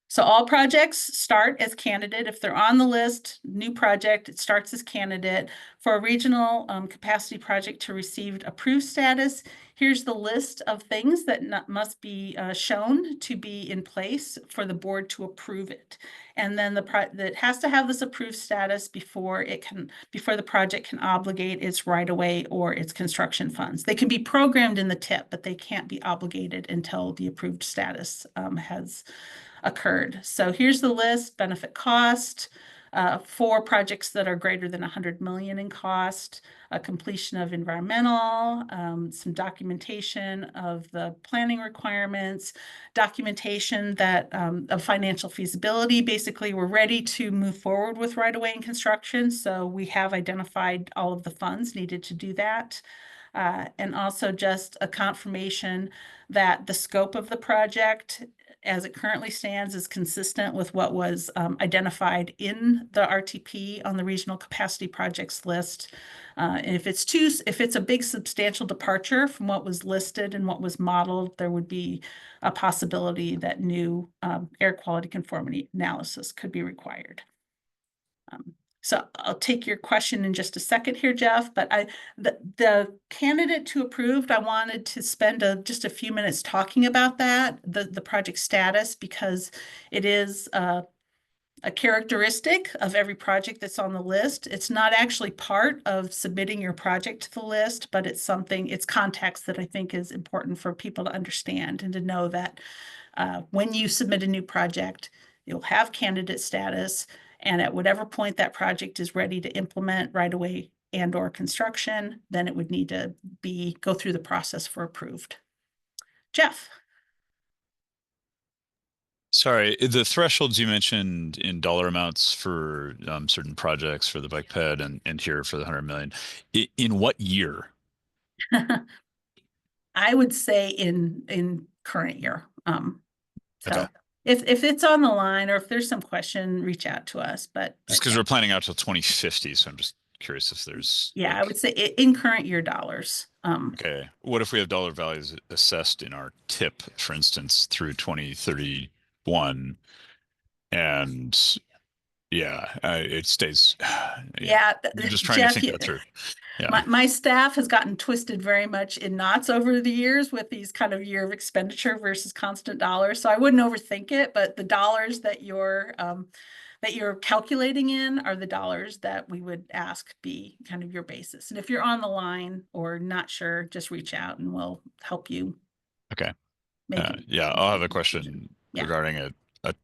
So all projects start as candidate. If they're on the list, new project, it starts as candidate. For a regional capacity project to receive approved status, here's the list of things that must be shown to be in place for the board to approve it. And then that has to have this approved status before the project can obligate its right-of-way or its construction funds. They can be programmed in the TIP, but they can't be obligated until the approved status has occurred. So here's the list: benefit cost for projects that are greater than 100 million in cost, a completion of environmental, some documentation of the planning requirements, documentation that of financial feasibility. Basically, we're ready to move forward with right-of-way and construction. So we have identified all of the funds needed to do that. And also just a confirmation that the scope of the project as it currently stands is consistent with what was identified in the RTP on the regional capacity projects list. And if it's a big substantial departure from what was listed and what was modeled, there would be a possibility that new air quality conformity analysis could be required. So I'll take your question in just a second here, Jeff, but the candidate to approved, I wanted to spend just a few minutes talking about that, the project status, because it is a characteristic of every project that's on the list. It's not actually part of submitting your project to the list, but it's context that I think is important for people to understand and to know that When you submit a new project, you'll have candidate status, and at whatever point that project is ready to implement right away and or construction, then it would need to go through the process for approved. Jeff. Sorry, the thresholds you mentioned in dollar amounts for certain projects for the bike ped and here for the 100 million, in what year? I would say in current year. So Okay. if it's on the line or if there's some question, reach out to us. But Just because we're planning out till 2050, so I'm just curious if there's I would say in current year dollars. Okay. What if we have dollar values assessed in our tip, for instance, through 2031, and it stays. Yeah, I'm just trying Jeff, to think that through. Yeah. My staff has gotten twisted very much in knots over the years with these kind of year of expenditure versus constant dollars. So I wouldn't overthink it, but the dollars that you're calculating in are the dollars that we would ask be kind of your basis. And if you're on the line or not sure, just reach out and we'll help you. Okay. I'll have a question regarding a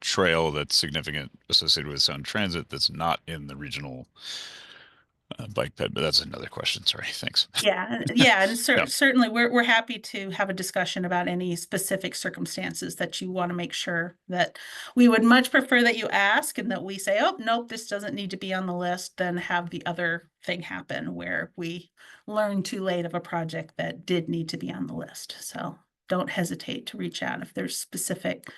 trail that's significant associated with Sound Transit that's not in the regional bike ped, but that's another question. Sorry. Thanks. And certainly we're happy to have a discussion about any specific circumstances that you want to make sure that we would much prefer that you ask and that we say, oh, nope, this doesn't need to be on the list, than have the other thing happen where we learn too late of a project that did need to be on the list. So don't hesitate to reach out if there's specific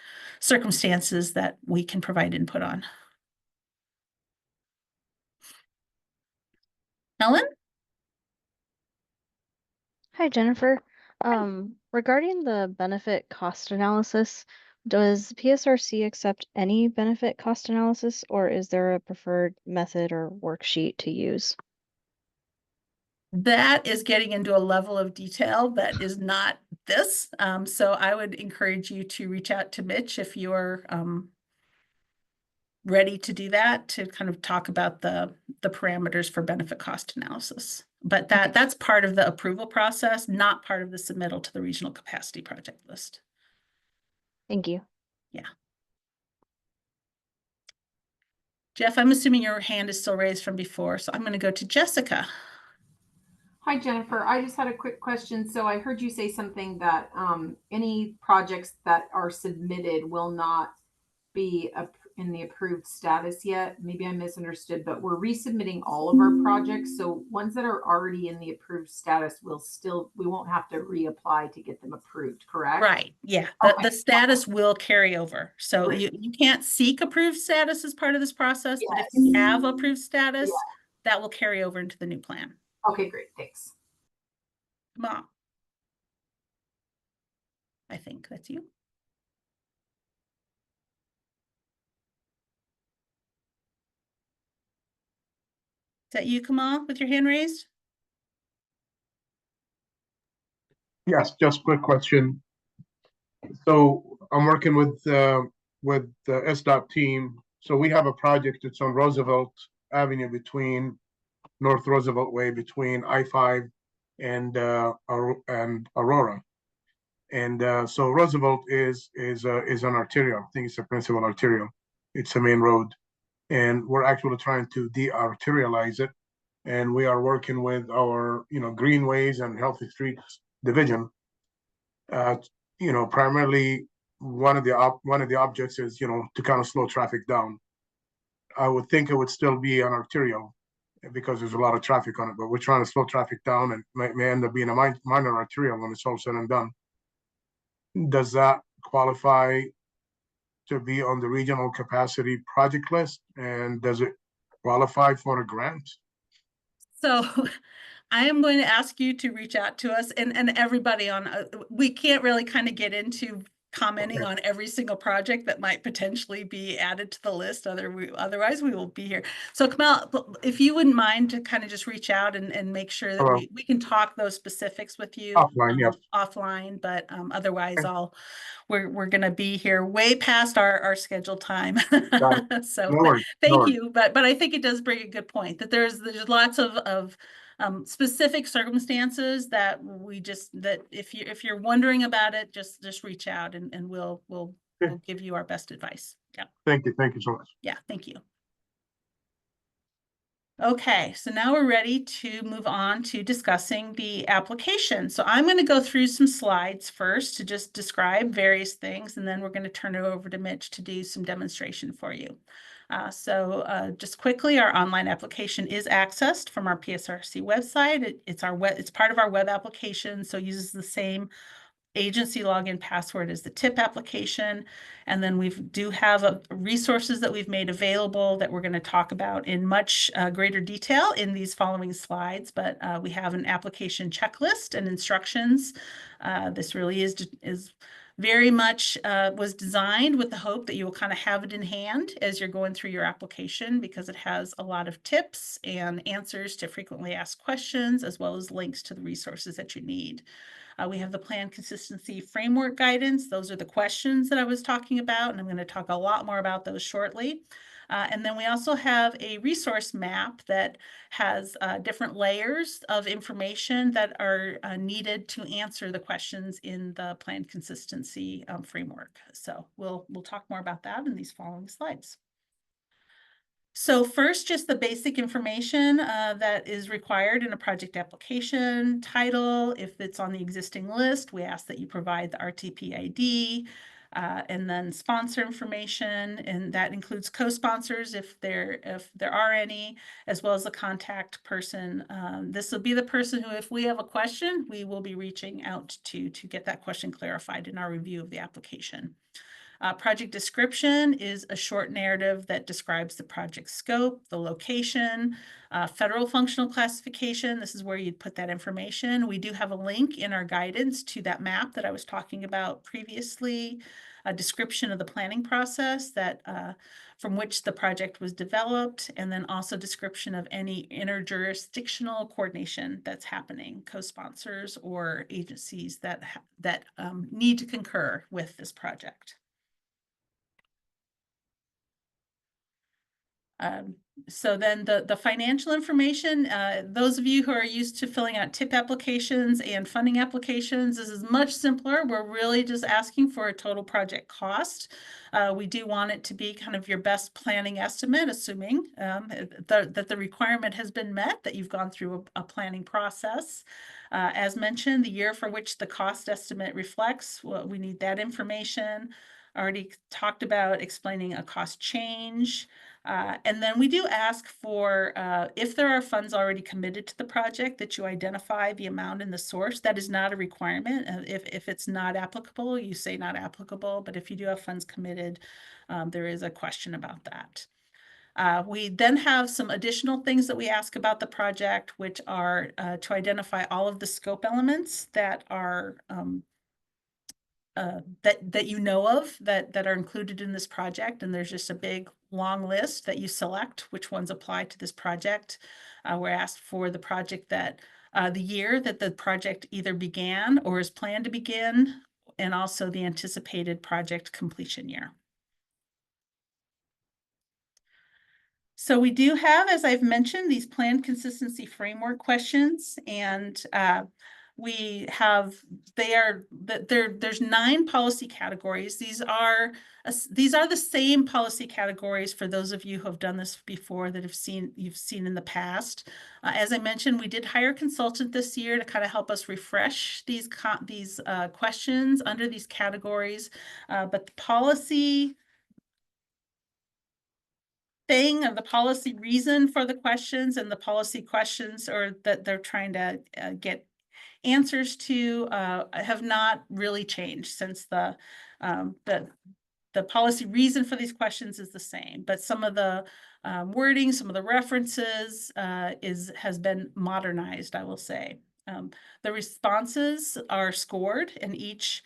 circumstances that we can provide input on. Ellen? Hi, Jennifer. Regarding the benefit cost analysis, does PSRC accept any benefit cost analysis, or is there a preferred method or worksheet to use? That is getting into a level of detail that is not this. So I would encourage you to reach out to Mitch if you're ready to do that, to kind of talk about the parameters for benefit cost analysis. But that's part of the approval process, not part of the submittal to the regional capacity project list. Thank you. Yeah. Jeff, I'm assuming your hand is still raised from before, so I'm going to go to Jessica. Hi, Jennifer. I just had a quick question. So I heard you say something that any projects that are submitted will not be in the approved status yet. Maybe I misunderstood, but we're resubmitting all of our projects. So ones that are already in the approved status we won't have to reapply to get them approved, correct? Right. Yeah. The status will carry over. So you can't seek approved status as part of this process, but if you have approved status, that will carry over into the new plan. Okay, great. Thanks. Come on. I think that's you. Is that you, Kamal, with your hand raised? Yes, just quick question. So I'm working with the SDOT team. So we have a project that's on Roosevelt Avenue between North Roosevelt Way, between I-5 and Aurora. And so Roosevelt is an arterial. I think it's a principal arterial. It's a main road, and we're actually trying to de-arterialize it. And we are working with our Greenways and Healthy Streets division. Primarily one of the objects is to kind of slow traffic down. I would think it would still be an arterial because there's a lot of traffic on it, but we're trying to slow traffic down, and may end up being a minor arterial when it's all said and done. Does that qualify to be on the regional capacity project list? And does it qualify for a grant? So I am going to ask you to reach out to us and everybody on, we can't really kind of get into commenting on every single project that might potentially be added to the list. Otherwise we will be here. So Kamal, if you wouldn't mind to kind of just reach out and make sure that we can talk those specifics with you offline, but otherwise we're going to be here way past our scheduled time. So thank you. But I think it does bring a good point that there's lots of specific circumstances that if you're wondering about it, just reach out and we'll we'll give you our best advice. Yeah. Thank you so much. Yeah, thank you. Okay, so now we're ready to move on to discussing the application. So I'm going to go through some slides first to just describe various things, and then we're going to turn it over to Mitch to do some demonstration for you. Just quickly, our online application is accessed from our PSRC website. It's part of our web application, so it uses the same agency login password as the TIP application. And then we do have resources that we've made available that we're going to talk about in much greater detail in these following slides. But we have an application checklist and instructions. This really is very much was designed with the hope that you will kind of have it in hand as you're going through your application, because it has a lot of tips and answers to frequently asked questions, as well as links to the resources that you need. We have the plan consistency framework guidance. Those are the questions that I was talking about, and I'm going to talk a lot more about those shortly. And then we also have a resource map that has different layers of information that are needed to answer the questions in the plan consistency framework. So we'll talk more about that in these following slides. So first, just the basic information that is required in a project application: title. If it's on the existing list, we ask that you provide the RTP ID, and then sponsor information, and that includes co-sponsors if there are any, as well as the contact person. This will be the person who, if we have a question, we will be reaching out to get that question clarified in our review of the application. Project description is a short narrative that describes the project scope, the location, federal functional classification. This is where you'd put that information. We do have a link in our guidance to that map that I was talking about previously, a description of the planning process that from which the project was developed, and then also description of any interjurisdictional coordination that's happening, co-sponsors or agencies that need to concur with this project. So then the financial information, those of you who are used to filling out TIP applications and funding applications, this is much simpler. We're really just asking for a total project cost. We do want it to be kind of your best planning estimate, assuming that the requirement has been met, that you've gone through a planning process. As mentioned, the year for which the cost estimate reflects, well, we need that information. Already talked about explaining a cost change. And then we do ask for, if there are funds already committed to the project, that you identify the amount and the source. That is not a requirement. If it's not applicable, you say not applicable. But if you do have funds committed, there is a question about that. We then have some additional things that we ask about the project, which are to identify all of the scope elements that are that you know of that are included in this project. And there's just a big long list that you select which ones apply to this project. We're asked for the project that the year that the project either began or is planned to begin, and also the anticipated project completion year. So we do have, as I've mentioned, these plan consistency framework questions, and there's 9 policy categories. These are the same policy categories for those of you who have done this before, that you've seen in the past. As I mentioned, we did hire a consultant this year to kind of help us refresh these questions under these categories, but the policy thing, of the policy reason for the questions and the policy questions, or that they're trying to get answers to, have not really changed since the policy reason for these questions is the same, but some of the wording, some of the references has been modernized, I will say. The responses are scored, and each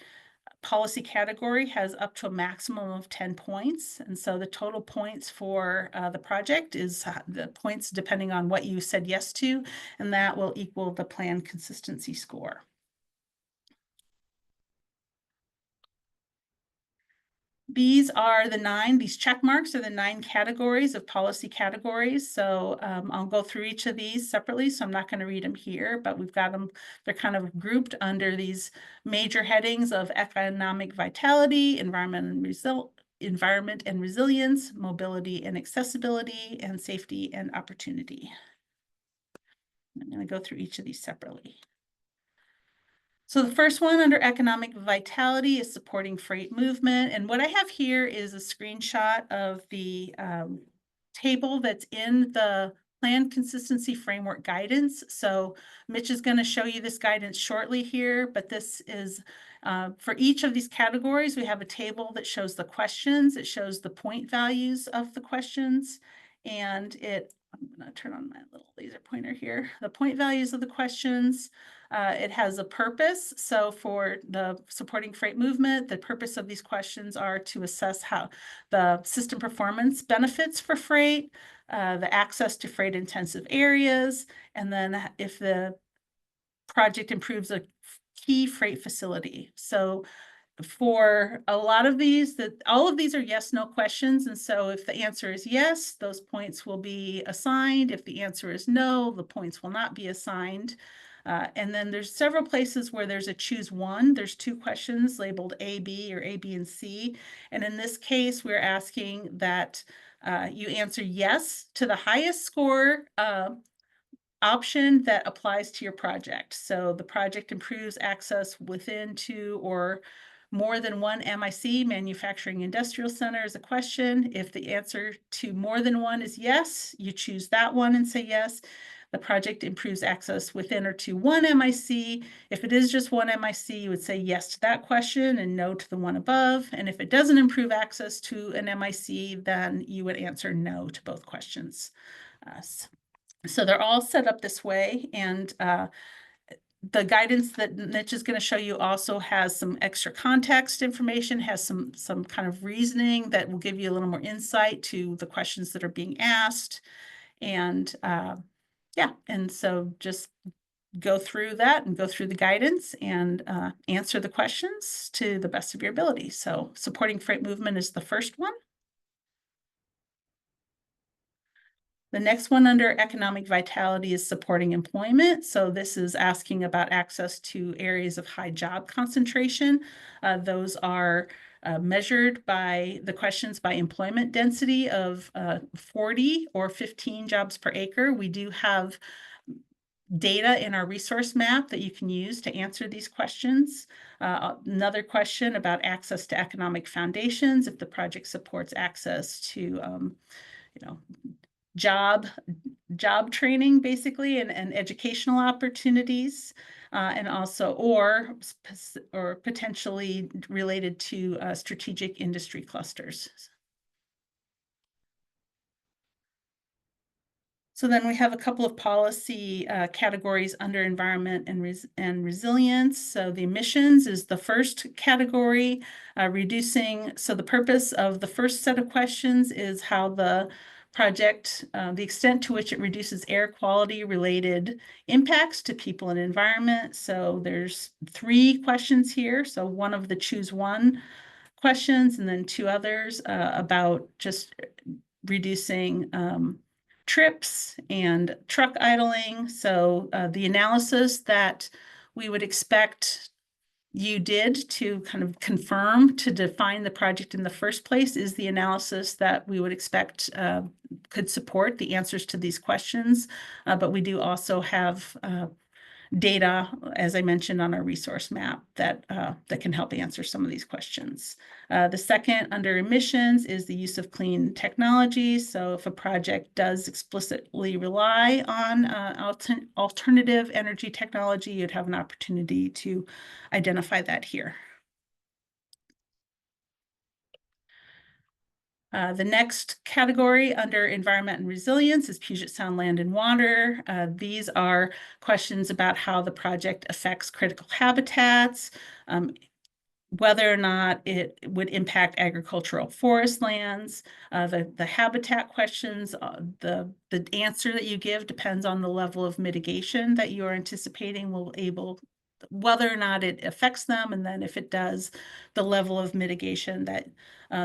policy category has up to a maximum of 10 points. And so the total points for the project is the points depending on what you said yes to, and that will equal the plan consistency score. These check marks are the 9 categories of policy categories. So I'll go through each of these separately, so I'm not going to read them here, but we've got them, they're kind of grouped under these major headings of economic vitality, environment and resilience, mobility and accessibility, and safety and opportunity. I'm going to go through each of these separately. So the first one under economic vitality is supporting freight movement. And what I have here is a screenshot of the table that's in the Plan Consistency Framework guidance. So Mitch is going to show you this guidance shortly here, but this is for each of these categories, we have a table that shows the questions. It shows the point values of the questions, and I'm going to turn on my little laser pointer here. The point values of the questions. It has a purpose. So for the supporting freight movement, the purpose of these questions are to assess how the system performance benefits for freight, the access to freight intensive areas, and then if the project improves a key freight facility. So for a lot of these, all of these are yes/no questions. And so if the answer is yes, those points will be assigned. If the answer is no, the points will not be assigned. And then there's several places where there's a choose one. There's 2 questions labeled A, B, or A, B, and C. And in this case, we're asking that you answer yes to the highest score option that applies to your project. So the project improves access within 2 or more than 1 MIC, manufacturing industrial center, is a question. If the answer to more than 1 is yes, you choose that one and say yes. The project improves access within or to 1 MIC. If it is just 1 MIC, you would say yes to that question and no to the one above. And if it doesn't improve access to an MIC, then you would answer no to both questions. So they're all set up this way, and the guidance that Mitch is going to show you also has some extra context information, has some kind of reasoning that will give you a little more insight to the questions that are being asked. And yeah, and so just go through that and go through the guidance and answer the questions to the best of your ability. So supporting freight movement is the first one. The next one under economic vitality is supporting employment. So this is asking about access to areas of high job concentration. Those are measured by the questions by employment density of 40 or 15 jobs per acre. We do have data in our resource map that you can use to answer these questions. Another question about access to economic foundations, if the project supports access to job training, basically, and educational opportunities, and also or potentially related to strategic industry clusters. So then we have a couple of policy categories under environment and resilience. So the emissions is the first category, reducing. So the purpose of the first set of questions is how the project, the extent to which it reduces air quality related impacts to people and environment. So there's 3 questions here. So one of the choose one questions, and then 2 others about just reducing trips and truck idling. So the analysis that we would expect you did to kind of confirm to define the project in the first place is the analysis that we would expect could support the answers to these questions. But we do also have data, as I mentioned, on our resource map that can help answer some of these questions. The second under emissions is the use of clean technologies. So if a project does explicitly rely on alternative energy technology, you'd have an opportunity to identify that here. The next category under environment and resilience is Puget Sound land and water. These are questions about how the project affects critical habitats, whether or not it would impact agricultural forest lands. The habitat questions, the answer that you give depends on the level of mitigation that you are anticipating will whether or not it affects them, and then if it does, the level of mitigation that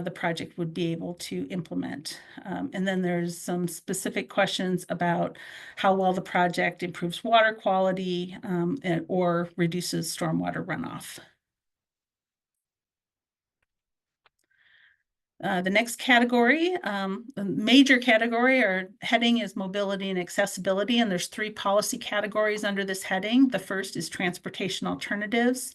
the project would be able to implement. And then there's some specific questions about how well the project improves water quality or reduces stormwater runoff. The next category, a major category or heading is mobility and accessibility, and there's 3 policy categories under this heading. The first is transportation alternatives.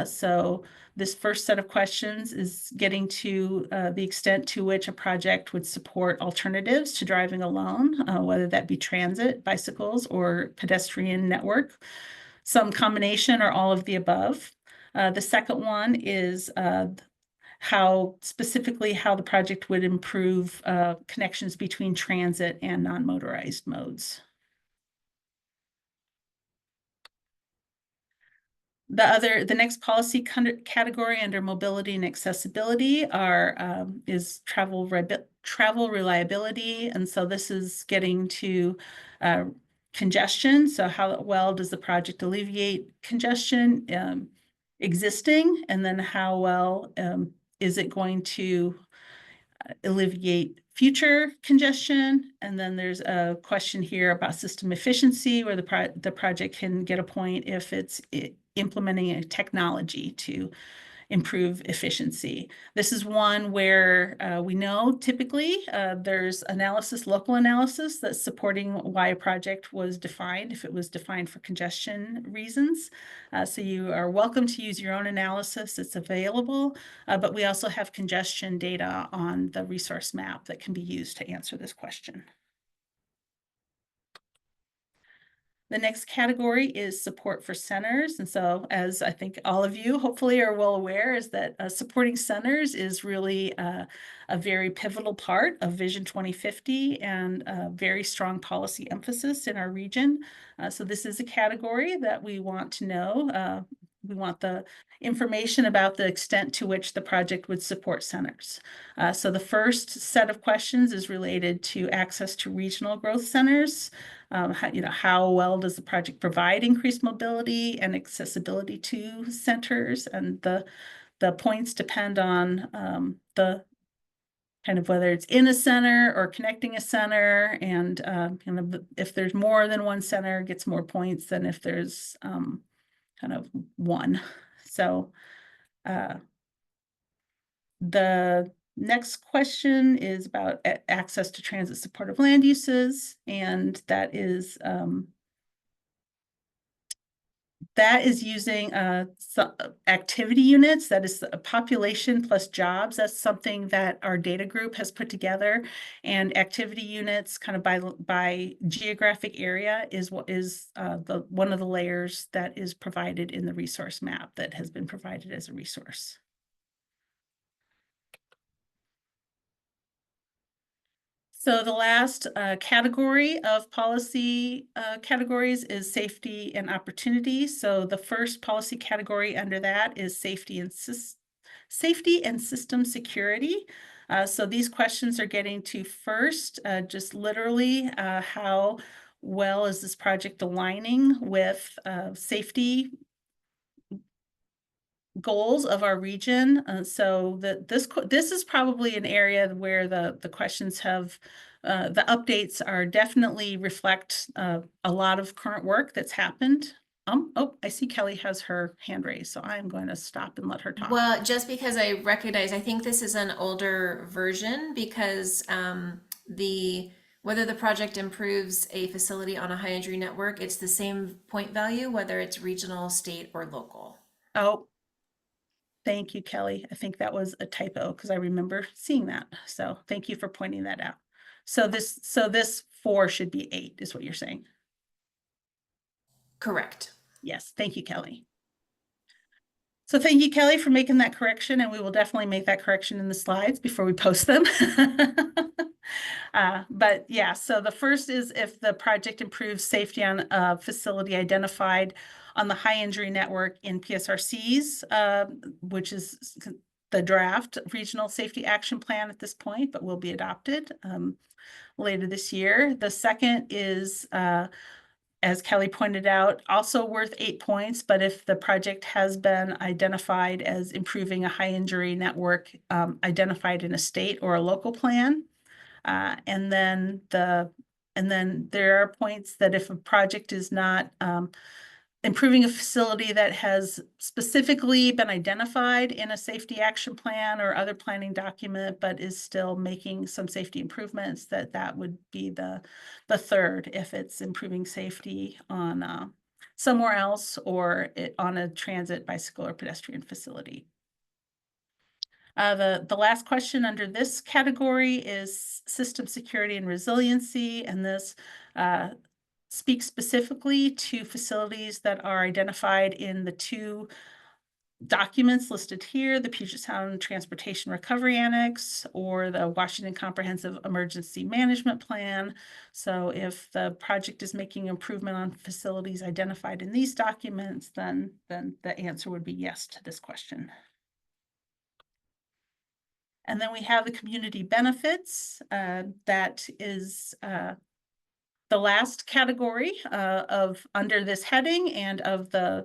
So this first set of questions is getting to the extent to which a project would support alternatives to driving alone, whether that be transit, bicycles, or pedestrian network, some combination or all of the above. The second one is how specifically how the project would improve connections between transit and non-motorized modes. The next policy category under mobility and accessibility is travel reliability, and so this is getting to congestion. So how well does the project alleviate congestion existing, and then how well is it going to alleviate future congestion? And then there's a question here about system efficiency, where the project can get a point if it's implementing a technology to improve efficiency. This is one where we know typically there's local analysis that's supporting why a project was defined, if it was defined for congestion reasons. So you are welcome to use your own analysis. It's available, but we also have congestion data on the resource map that can be used to answer this question. The next category is support for centers. And so, as I think all of you hopefully are well aware, is that supporting centers is really a very pivotal part of Vision 2050 and a very strong policy emphasis in our region. So this is a category that we want to know. We want the information about the extent to which the project would support centers. So the first set of questions is related to access to regional growth centers. How well does the project provide increased mobility and accessibility to centers? And the points depend on the kind of whether it's in a center or connecting a center, and kind of if there's more than one center, it gets more points than if there's kind of one. So the next question is about access to transit supportive land uses, and that is using activity units. That is a population plus jobs. That's something that our data group has put together, and activity units kind of by geographic area is what is one of the layers that is provided in the resource map that has been provided as a resource. So the last category of policy categories is safety and opportunity. So the first policy category under that is safety and system security. So these questions are getting to first, just literally how well is this project aligning with safety goals of our region. So this is probably an area where the questions have the updates are definitely reflect a lot of current work that's happened. Oh, I see Kelly has her hand raised, so I'm going to stop and let her talk. Well, just because I recognize, I think this is an older version because whether the project improves a facility on a high entry network, it's the same point value, whether it's regional, state, or local. Oh, thank you, Kelly. I think that was a typo because I remember seeing that. So thank you for pointing that out. So this 4 should be 8 is what you're saying. Correct. Yes, thank you, Kelly. So thank you, Kelly, for making that correction, and we will definitely make that correction in the slides before we post them. But yeah, so the first is if the project improves safety on a facility identified on the high injury network in PSRC's, which is the draft regional safety action plan at this point, but will be adopted later this year. The second is as Kelly pointed out, also worth 8 points, but if the project has been identified as improving a high injury network identified in a state or a local plan. And then there are points that if a project is not improving a facility that has specifically been identified in a safety action plan or other planning document, but is still making some safety improvements, that would be the third, if it's improving safety on somewhere else or on a transit, bicycle, or pedestrian facility. The last question under this category is system security and resiliency, and this speaks specifically to facilities that are identified in the 2 documents listed here, the Puget Sound Transportation Recovery Annex or the Washington Comprehensive Emergency Management Plan. So if the project is making improvement on facilities identified in these documents, then the answer would be yes to this question. And then we have the community benefits. That is the last category of under this heading and of the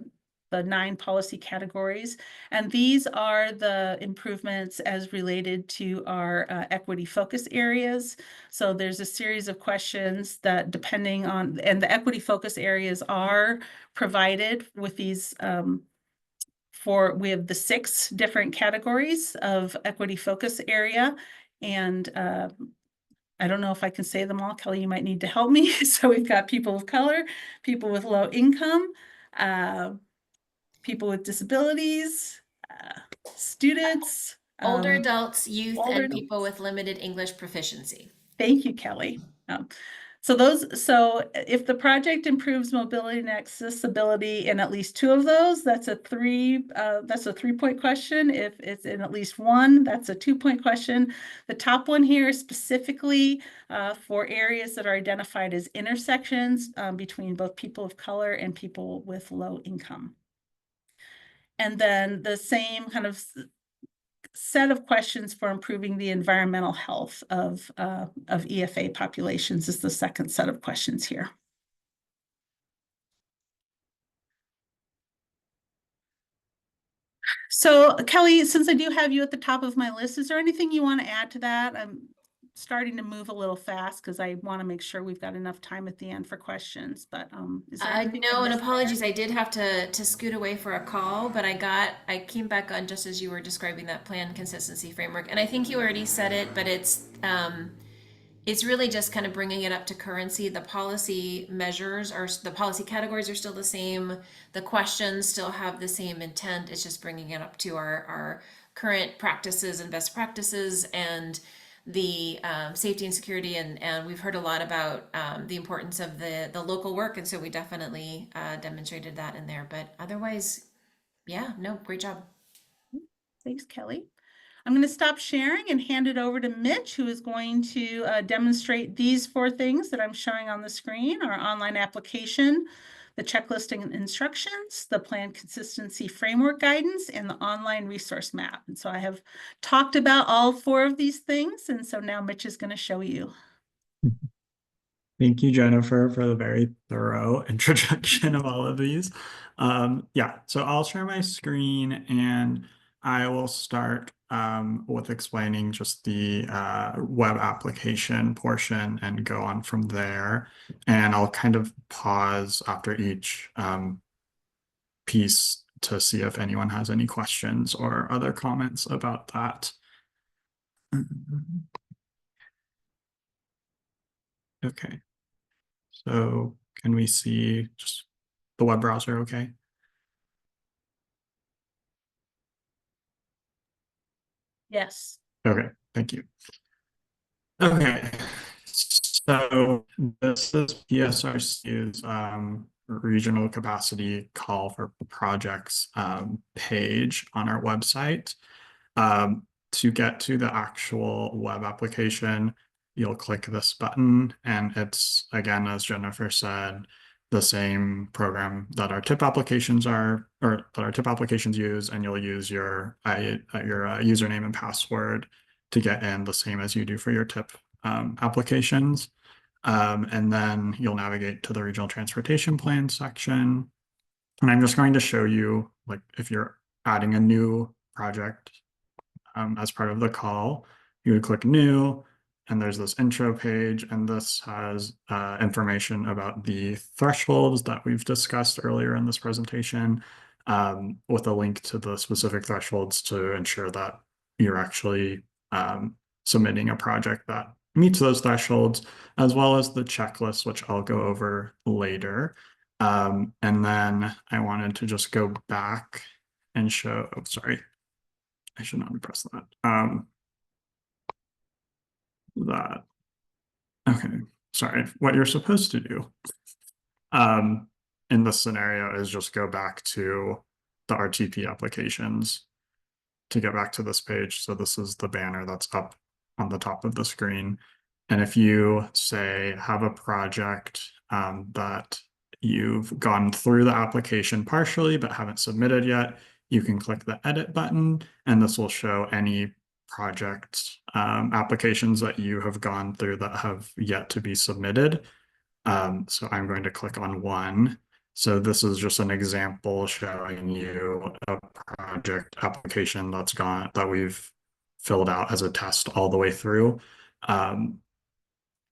9 policy categories. And these are the improvements as related to our equity focus areas. So there's a series of questions that depending on, and the equity focus areas are provided with these we have the 6 different categories of equity focus area. And I don't know if I can say them all. Kelly, you might need to help me. So we've got people of color, people with low income, people with disabilities, students. Older adults, youth, older and people with limited English proficiency. Thank you, Kelly. So if the project improves mobility and accessibility in at least 2 of those, that's a 3-point question. If it's in at least 1, that's a 2-point question. The top one here is specifically for areas that are identified as intersections between both people of color and people with low income. And then the same kind of set of questions for improving the environmental health of EFA populations is the second set of questions here. So Kelly, since I do have you at the top of my list, is there anything you want to add to that? I'm starting to move a little fast because I want to make sure we've got enough time at the end for questions, but is there anything no, I and missed apologies, there? I did have to scoot away for a call, but I came back on just as you were describing that plan consistency framework, and I think you already said it, but it's really just kind of bringing it up to currency. The policy measures the policy categories are still the same. The questions still have the same intent. It's just bringing it up to our current practices and best practices and the safety and security. And we've heard a lot about the importance of the local work. And so we definitely demonstrated that in there. But otherwise, yeah, no, great job. Thanks, Kelly. I'm going to stop sharing and hand it over to Mitch, who is going to demonstrate these 4 things that I'm showing on the screen: our online application, the checklist and instructions, the plan consistency framework guidance, and the online resource map. And so I have talked about all 4 of these things. And so now Mitch is going to show you. Thank you, Jennifer, for the very thorough introduction of all of these. Yeah, so I'll share my screen and I will start with explaining just the web application portion and go on from there. And I'll kind of pause after each piece to see if anyone has any questions or other comments about that. Okay. So can we see just the web browser okay? Yes. Okay, thank you. Okay, so this is PSRC's regional capacity call for projects page on our website. To get to the actual web application, you'll click this button, and it's, again, as Jennifer said, the same program that our tip applications are, or that our tip applications use, and you'll use your username and password to get in, the same as you do for your tip applications. And then you'll navigate to the regional transportation plan section. And I'm just going to show you, like, if you're adding a new project as part of the call, you would click new, and there's this intro page, and this has information about the thresholds that we've discussed earlier in this presentation, with a link to the specific thresholds to ensure that you're actually submitting a project that meets those thresholds, as well as the checklist, which I'll go over later. And then I wanted to just go back and show, oh, sorry, I should not have pressed that. Okay, sorry. What you're supposed to do in this scenario is just go back to the RTP applications to get back to this page. So this is the banner that's up on the top of the screen. And if you say have a project that you've gone through the application partially but haven't submitted yet, you can click the edit button, and this will show any project applications that you have gone through that have yet to be submitted. So I'm going to click on one. So this is just an example showing you a project application that we've filled out as a test all the way through.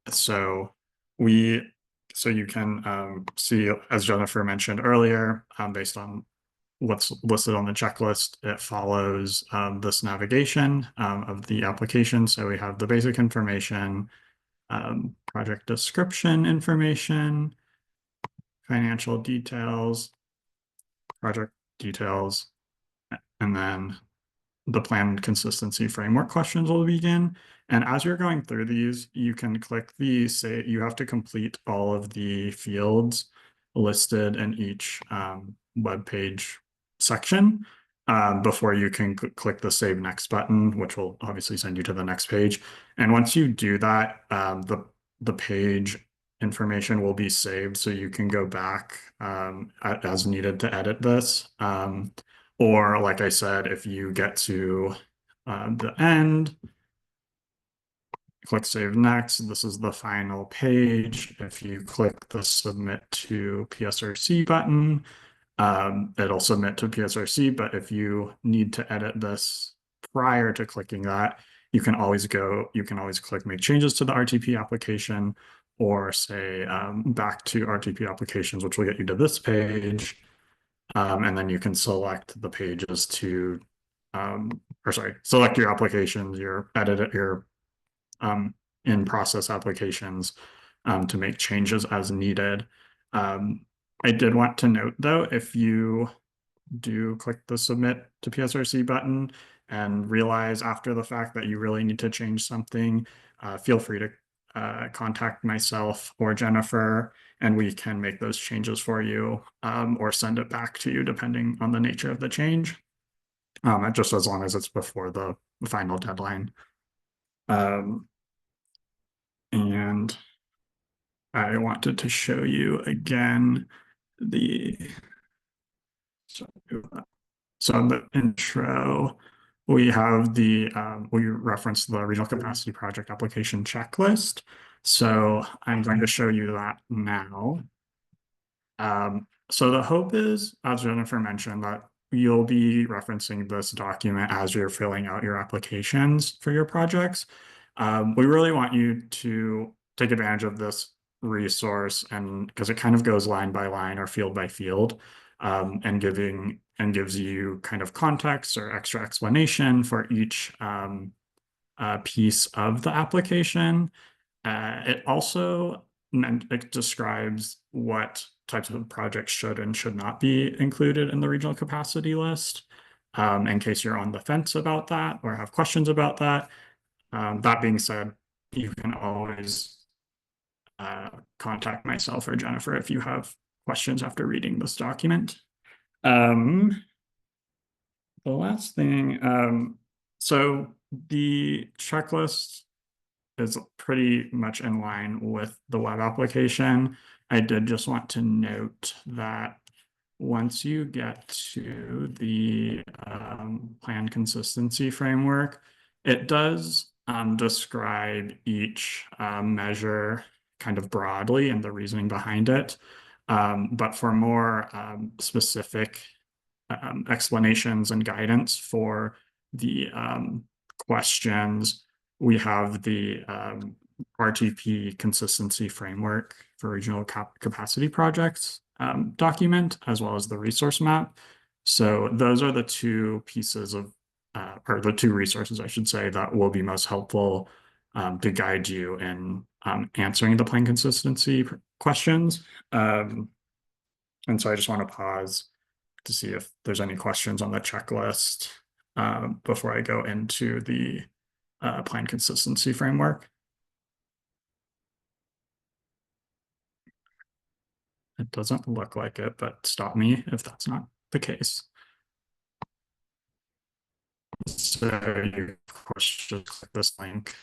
So you can see, as Jennifer mentioned earlier, based on what's listed on the checklist, it follows this navigation of the application. So we have the basic information, project description information, financial details, project details, and then the plan consistency framework questions will begin. And as you're going through these, you can click say you have to complete all of the fields listed in each web page section before you can click the Save Next button, which will obviously send you to the next page. And once you do that, the page information will be saved, so you can go back as needed to edit this. Or, like I said, if you get to the end, click Save Next. This is the final page. If you click the Submit to PSRC button, it'll submit to PSRC. But if you need to edit this prior to clicking that, you can always click Make Changes to the RTP application, or say back to RTP applications, which will get you to this page. And then you can select the pages to, select your applications, your in process applications to make changes as needed. I did want to note though, if you do click the Submit to PSRC button and realize after the fact that you really need to change something, feel free to contact myself or Jennifer, and we can make those changes for you or send it back to you depending on the nature of the change, just as long as it's before the final deadline. And I wanted to show you again so in the intro, we have we referenced the regional capacity project application checklist. So I'm going to show you that now. So the hope is, as Jennifer mentioned, that you'll be referencing this document as you're filling out your applications for your projects. We really want you to take advantage of this resource, and because it kind of goes line by line or field by field, and gives you kind of context or extra explanation for each piece of the application. It also describes what types of projects should and should not be included in the regional capacity list, in case you're on the fence about that or have questions about that. That being said, you can always contact myself or Jennifer if you have questions after reading this document. The last thing, so the checklist is pretty much in line with the web application. I did just want to note that once you get to the plan consistency framework, it does describe each measure kind of broadly and the reasoning behind it. But for more specific explanations and guidance for the questions, we have the RTP consistency framework for regional capacity projects document, as well as the resource map. So those are the two pieces of, or the two resources, I should say, that will be most helpful to guide you in answering the plan consistency questions. And so I just want to pause to see if there's any questions on the checklist before I go into the plan consistency framework. It doesn't look like it, but stop me if that's not the case. So you, of course, just click this link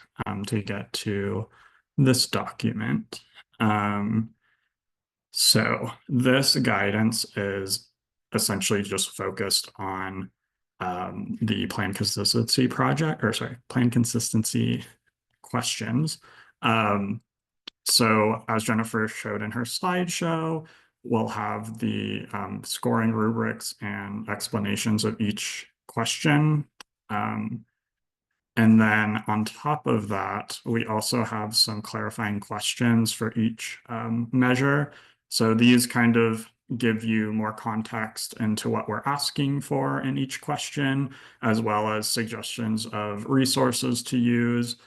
to get to this document. So this guidance is essentially just focused on the plan consistency project, or sorry, plan consistency questions. So as Jennifer showed in her slideshow, we'll have the scoring rubrics and explanations of each question. And then on top of that, we also have some clarifying questions for each measure. So these kind of give you more context into what we're asking for in each question, as well as suggestions of resources to use,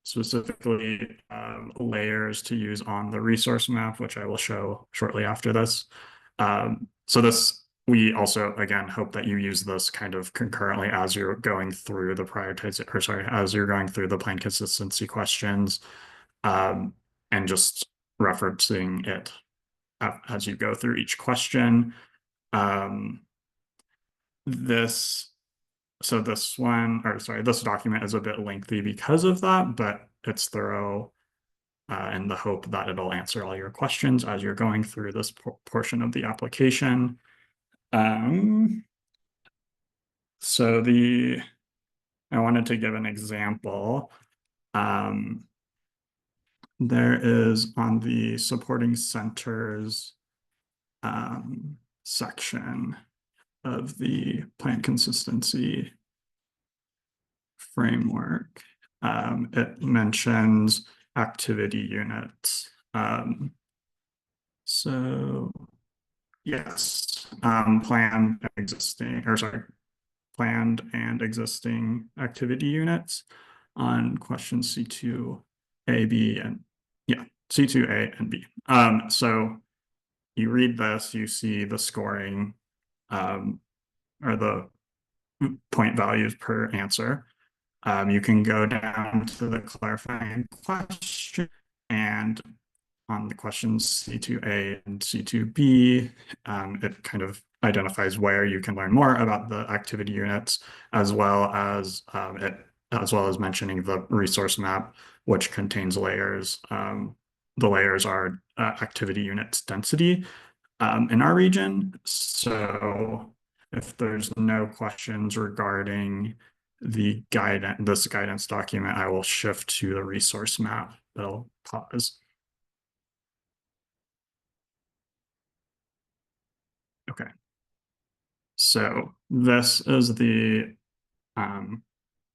specifically layers to use on the resource map, which I will show shortly after this. So this, we also, again, hope that you use this kind of concurrently as you're going through the prioritization, or sorry, as you're going through the plan consistency questions, and just referencing it as you go through each question. So this one, or sorry, this document is a bit lengthy because of that, but it's thorough in the hope that it'll answer all your questions as you're going through this portion of the application. So I wanted to give an example. There is on the supporting centers section of the plan consistency framework. It mentions activity units. So yes, planned and existing activity units on question C2A, B, and yeah, C2A and B. So you read this, you see the scoring or the point values per answer. You can go down to the clarifying question, and on the questions C2A and C2B, it kind of identifies where you can learn more about the activity units, as well as mentioning the resource map, which contains layers. The layers are activity units density in our region. So if there's no questions regarding this guidance document, I will shift to the resource map. I'll pause. Okay. So this is the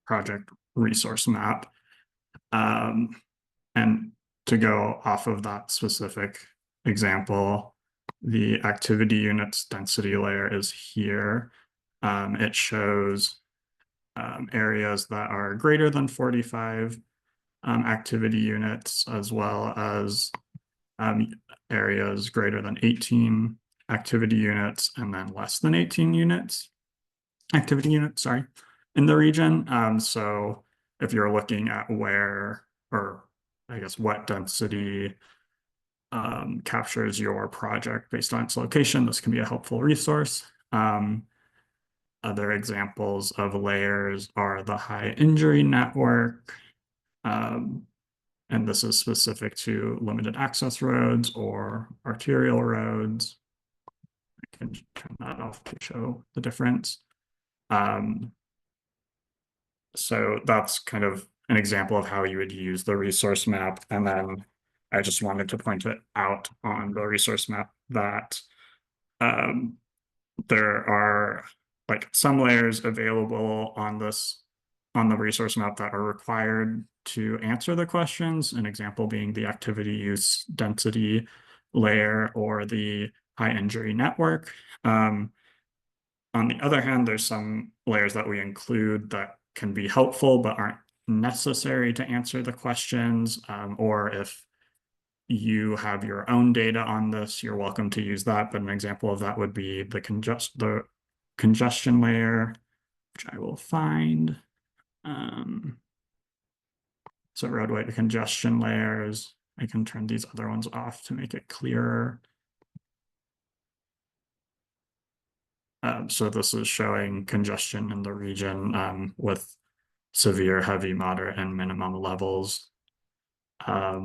project resource map. And to go off of that specific example, the activity units density layer is here. It shows areas that are greater than 45 activity units, as well as areas greater than 18 activity units, and then less than 18 activity units, sorry, in the region. So if you're looking at where, or I guess what density captures your project based on its location, this can be a helpful resource. Other examples of layers are the high injury network, and this is specific to limited access roads or arterial roads. I can turn that off to show the difference. So that's kind of an example of how you would use the resource map. And then I just wanted to point it out on the resource map that there are like some layers available on the resource map that are required to answer the questions. An example being the activity use density layer or the high injury network. On the other hand, there's some layers that we include that can be helpful but aren't necessary to answer the questions. Or if you have your own data on this, you're welcome to use that. But an example of that would be the congestion layer, which I will find. So roadway congestion layers. I can turn these other ones off to make it clearer. So this is showing congestion in the region with severe, heavy, moderate, and minimum levels. I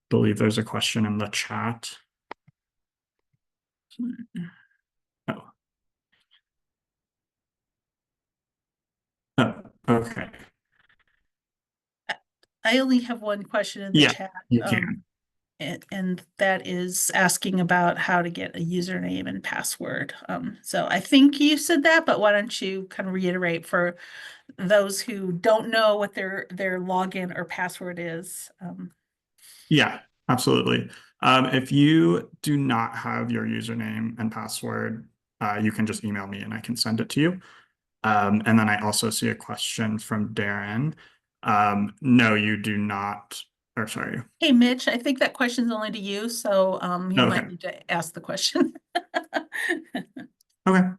believe there's a question in the chat. Oh. Oh, okay. I only have one question in the Yeah, chat. you can. And that is asking about how to get a username and password. So I think you said that, but why don't you kind of reiterate for those who don't know what their login or password is? Yeah, absolutely. If you do not have your username and password, you can just email me and I can send it to you. And then I also see a question from Darren. No, you do not, or sorry. Hey, Mitch, I think that question's only to you, so you Okay. might need to ask the question. Okay.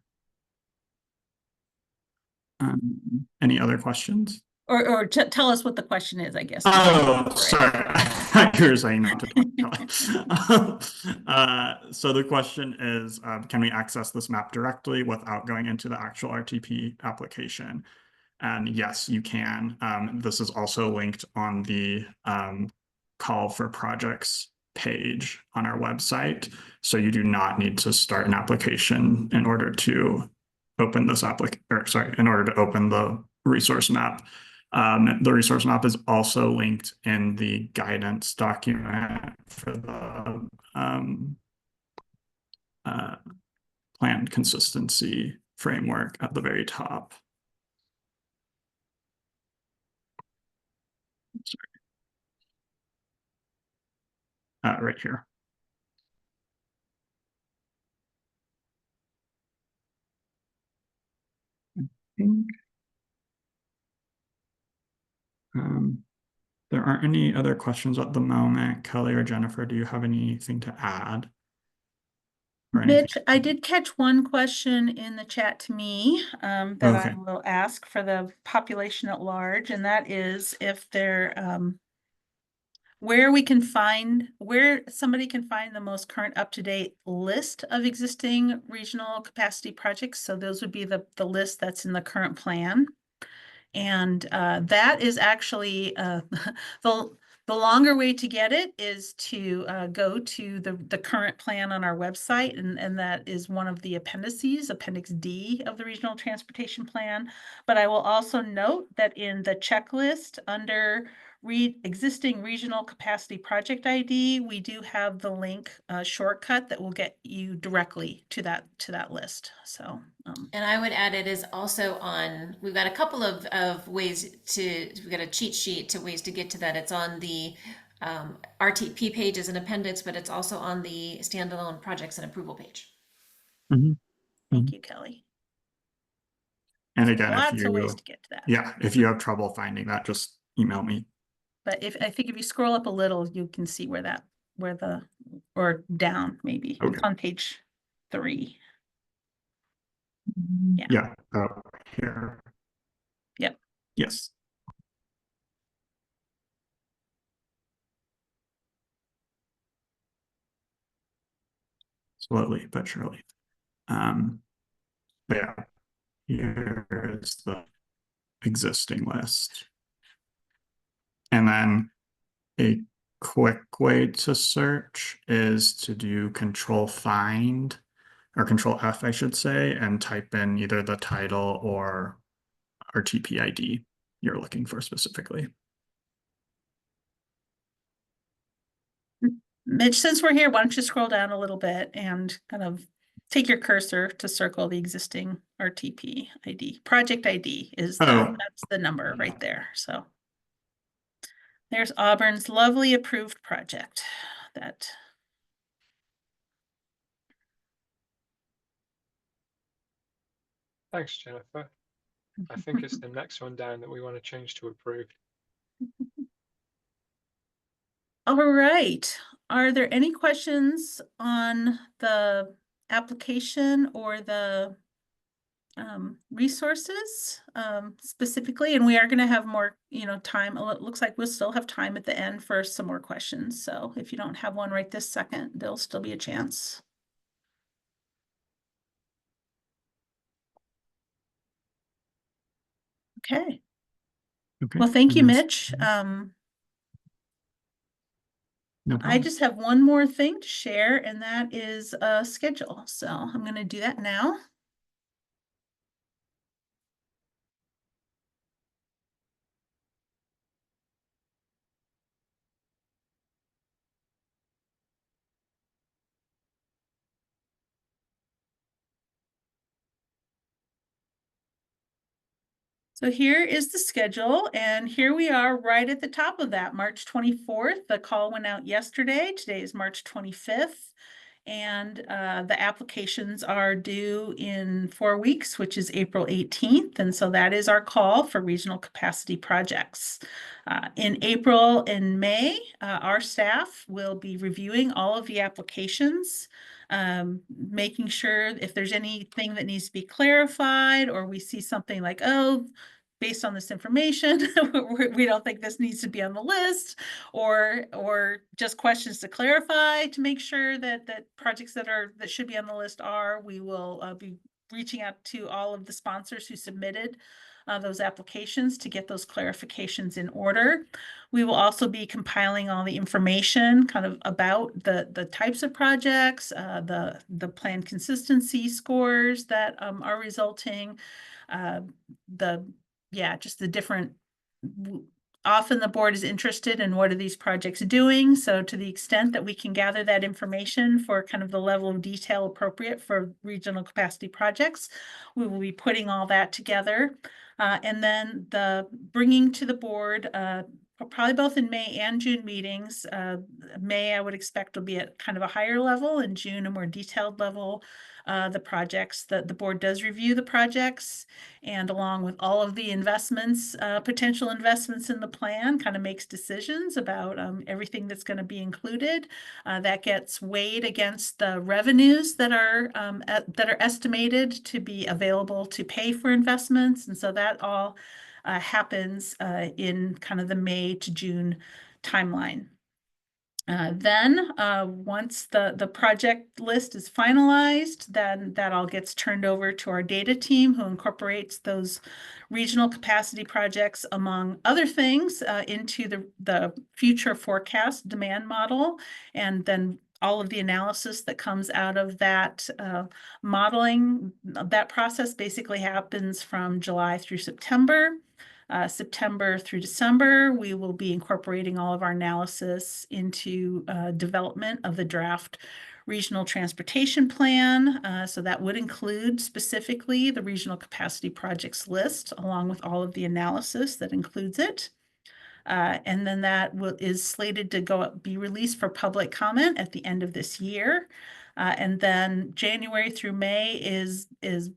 Any other questions? Or tell us what the question is, I guess. Oh, sorry. You're saying not to talk. So the question is, can we access this map directly without going into the actual RTP application? And yes, you can. This is also linked on the call for projects page on our website. So you do not need to start an application in order to open this in order to open the resource map. The resource map is also linked in the guidance document for the plan consistency framework at the very top. Right here. I think there aren't any other questions at the moment. Kelly or Jennifer, do you have anything to add? Mitch, I did catch one question in the chat to me that I will ask for the population at large, and that is if there where somebody can find the most current up-to-date list of existing regional capacity projects. So those would be the list that's in the current plan. And that is actually the longer way to get it is to go to the current plan on our website, and that is one of the appendices, Appendix D of the Regional Transportation Plan. But I will also note that in the checklist under existing regional capacity project ID, we do have the link shortcut that will get you directly to that list. So and I would add it is also on, we've got a couple of ways we've got a cheat sheet to ways to get to that. It's on the RTP page as an appendix, but it's also on the standalone projects and approval page. Thank you, Kelly. And again, lots of ways to get to that. Yeah, if you have trouble finding that, just email me. But I think if you scroll up a little, you can see or down maybe. Okay. It's on page 3. Yeah, here. Yep. Yes. Slowly but surely. Yeah, here is the existing list. And then a quick way to search is to do Control Find or Control F, I should say, and type in either the title or RTP ID. you're looking for specifically. Mitch, since we're here, why don't you scroll down a little bit and kind of take your cursor to circle the existing RTP ID. Project ID is that's the number right there. So there's Auburn's lovely approved project that Thanks, Jennifer. I think it's the next one down that we want to change to approved. All right. Are there any questions on the application or the resources specifically? And we are going to have more, time. It looks like we'll still have time at the end for some more questions. So if you don't have one right this second, there'll still be a chance. Okay. Well, thank you, Mitch. No I problem. just have one more thing to share, and that is a schedule. So I'm going to do that now. So here is the schedule, and here we are right at the top of that, March 24th. The call went out yesterday. Today is March 25th. And the applications are due in 4 weeks, which is April 18th. And so that is our call for regional capacity projects. In April and May, our staff will be reviewing all of the applications, making sure if there's anything that needs to be clarified, or we see something like, oh, based on this information, we don't think this needs to be on the list, or just questions to clarify to make sure that projects that should be on the list are. We will be reaching out to all of the sponsors who submitted those applications to get those clarifications in order. We will also be compiling all the information kind of about the types of projects, the plan consistency scores that are resulting, just the different, often the board is interested in what are these projects doing. So to the extent that we can gather that information for kind of the level of detail appropriate for regional capacity projects, we will be putting all that together. And then the bringing to the board, probably both in May and June meetings. May, I would expect, will be at kind of a higher level, in June, a more detailed level. The projects that the board does review the projects, and along with all of the investments, potential investments in the plan, kind of makes decisions about everything that's going to be included. That gets weighed against the revenues that are estimated to be available to pay for investments, and so that all happens in kind of the May to June timeline. Then once the project list is finalized, then that all gets turned over to our data team, who incorporates those regional capacity projects, among other things, into the future forecast demand model. And then all of the analysis that comes out of that modeling, that process basically happens from July through September. September through December, we will be incorporating all of our analysis into development of the draft regional transportation plan. So that would include specifically the regional capacity projects list, along with all of the analysis that includes it. And then that is slated to be released for public comment at the end of this year. And then January through May is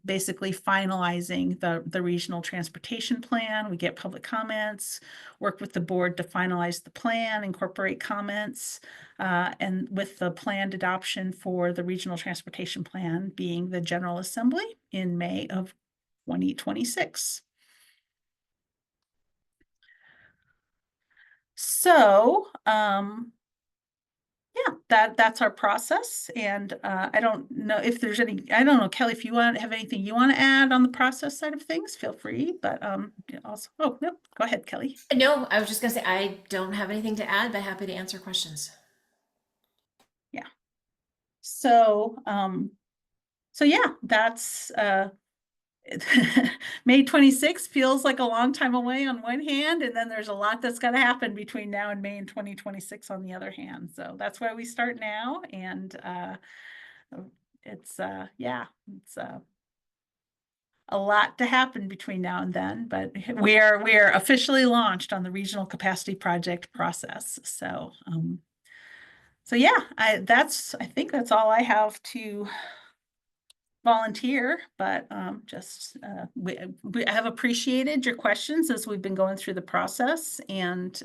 basically finalizing the regional transportation plan. We get public comments, work with the board to finalize the plan, incorporate comments, and with the planned adoption for the regional transportation plan being the General Assembly in May of 2026. So, yeah, that's our process. And I don't know if there's any, I don't know, Kelly, if you have anything you want to add on the process side of things, feel free. But also, oh, no, go ahead, Kelly. No, I was just gonna say, I don't have anything to add, but happy to answer questions. Yeah. So, so yeah, that's May 26th feels like a long time away on one hand, and then there's a lot that's got to happen between now and May in 2026 on the other hand. So that's why we start now, and it's yeah, it's a lot to happen between now and then, but we are officially launched on the regional capacity project process. So so yeah, I think that's all I have to volunteer, but just we have appreciated your questions as we've been going through the process, and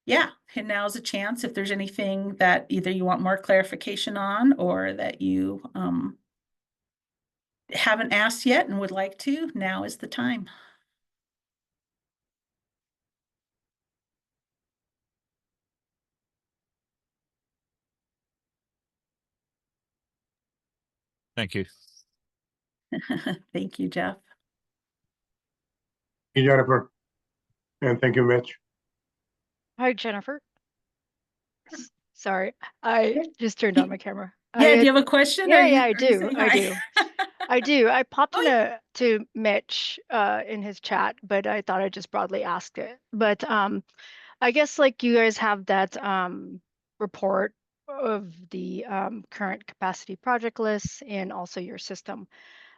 yeah, and now's a chance if there's anything that either you want more clarification on or that you haven't asked yet and would like to, now is the time. Thank you. Thank you, Jeff. Thank you, Jennifer. And thank you, Mitch. Hi, Jennifer. Sorry, I just turned on my camera. Yeah, do you have a question? Yeah, yeah, I do. I do. I do. I popped Oh, in to Mitch in his chat, but I thought I'd just broadly ask it. But I guess like you guys have that report of the current capacity project lists and also your system.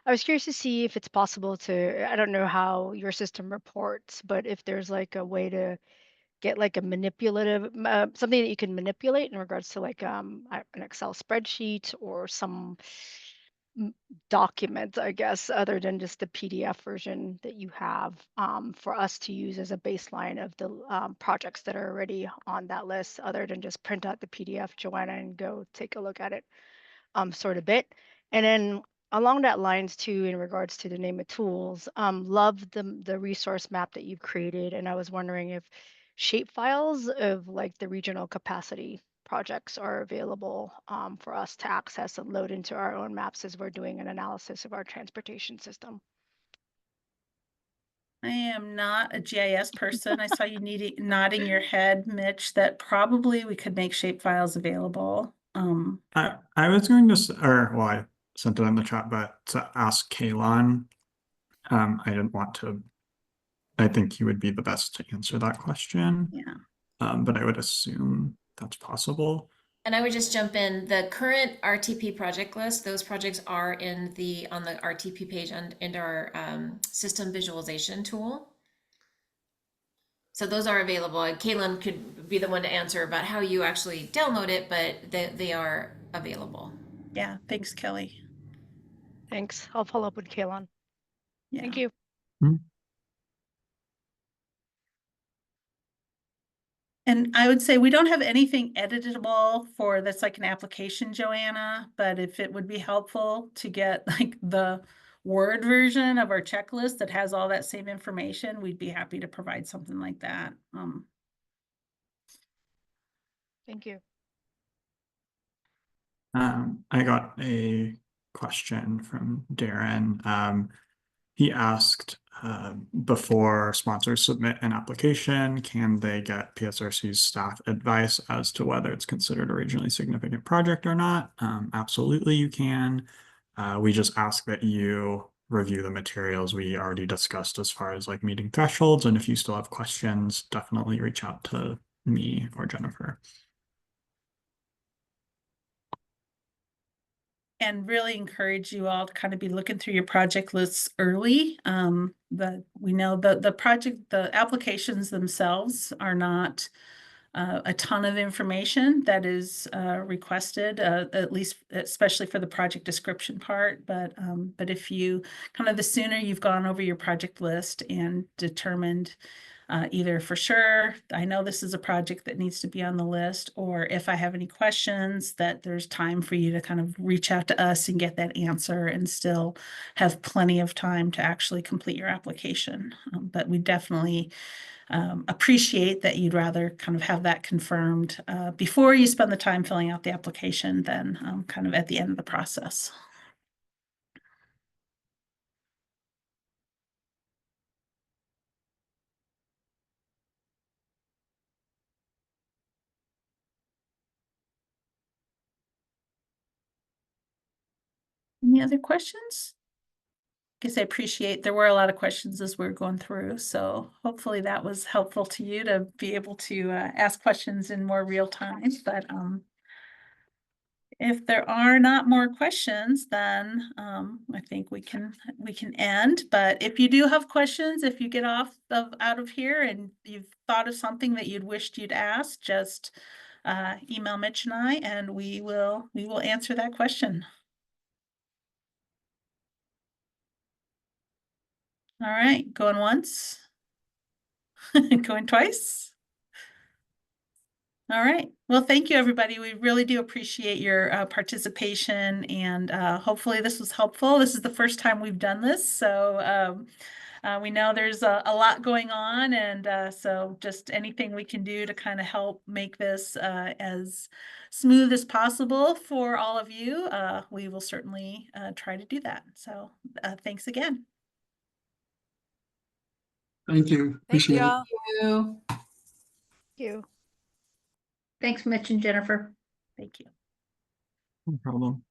I was curious to see if it's possible to, I don't know how your system reports, but if there's like a way to get like a manipulative, something that you can manipulate in regards to like an Excel spreadsheet or some document, I guess, other than just the PDF version that you have for us to use as a baseline of the projects that are already on that list, other than just print out the PDF, Joanna, and go take a look at it sort of bit. And then along that lines too, in regards to the name of tools, love the resource map that you've created. And I was wondering if shape files of like the regional capacity projects are available for us to access and load into our own maps as we're doing an analysis of our transportation system. I am not a GIS person. I saw you nodding your head, Mitch, that probably we could make shape files available. I was going to, I sent it in the chat, but to ask Kalon, I didn't want to, I think he would be the best to answer that question. Yeah. But I would assume that's possible. And I would just jump in, the current RTP project list, those projects are on the RTP page and in our system visualization tool. So those are available. Caitlin could be the one to answer about how you actually download it, but they are available. Yeah, thanks, Kelly. Thanks. I'll follow up with Kalon. Yeah. Thank you. Mm-hmm. And I would say we don't have anything editable for that's like an application, Joanna, but if it would be helpful to get like the Word version of our checklist that has all that same information, we'd be happy to provide something like that. Thank you. I got a question from Darren. He asked, before sponsors submit an application, can they get PSRC's staff advice as to whether it's considered a regionally significant project or not? Absolutely, you can. We just ask that you review the materials we already discussed as far as like meeting thresholds. And if you still have questions, definitely reach out to me or Jennifer. And really encourage you all to kind of be looking through your project lists early. We know the applications themselves are not a ton of information that is requested, at least especially for the project description part. But if you the sooner you've gone over your project list and determined either for sure, I know this is a project that needs to be on the list, or if I have any questions, that there's time for you to kind of reach out to us and get that answer and still have plenty of time to actually complete your application. But we definitely appreciate that you'd rather kind of have that confirmed before you spend the time filling out the application than kind of at the end of the process. Any other questions? guess I appreciate, there were a lot of questions as we are going through, so hopefully that was helpful to you to be able to ask questions in more real time. But if there are not more questions, then I think we can end. But if you do have questions, if you get out of here and you've thought of something that you'd wished you'd asked, just email Mitch and I, and we will answer that question. All right, going once, going twice. All right. Well, thank you, everybody. We really do appreciate your participation, and hopefully this was helpful. This is the first time we've done this, so we know there's a lot going on, and so just anything we can do to kind of help make this as smooth as possible for all of you, we will certainly try to do that. So thanks again. Thank you. Thank you Appreciate it. all. Thank you. Thanks, Mitch and Jennifer. Thank you. No problem.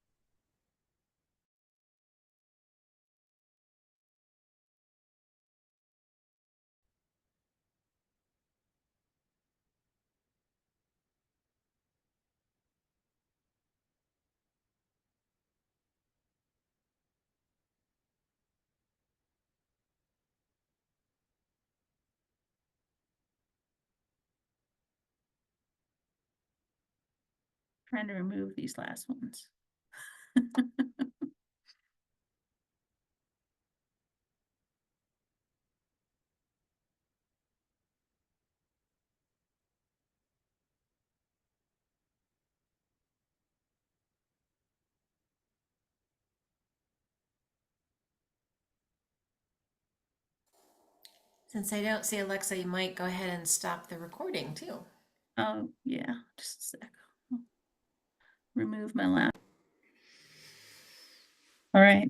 Trying to remove these last ones. Since I don't see Alexa, you might go ahead and stop the recording too. Oh, yeah, just a sec. Remove my last. All right.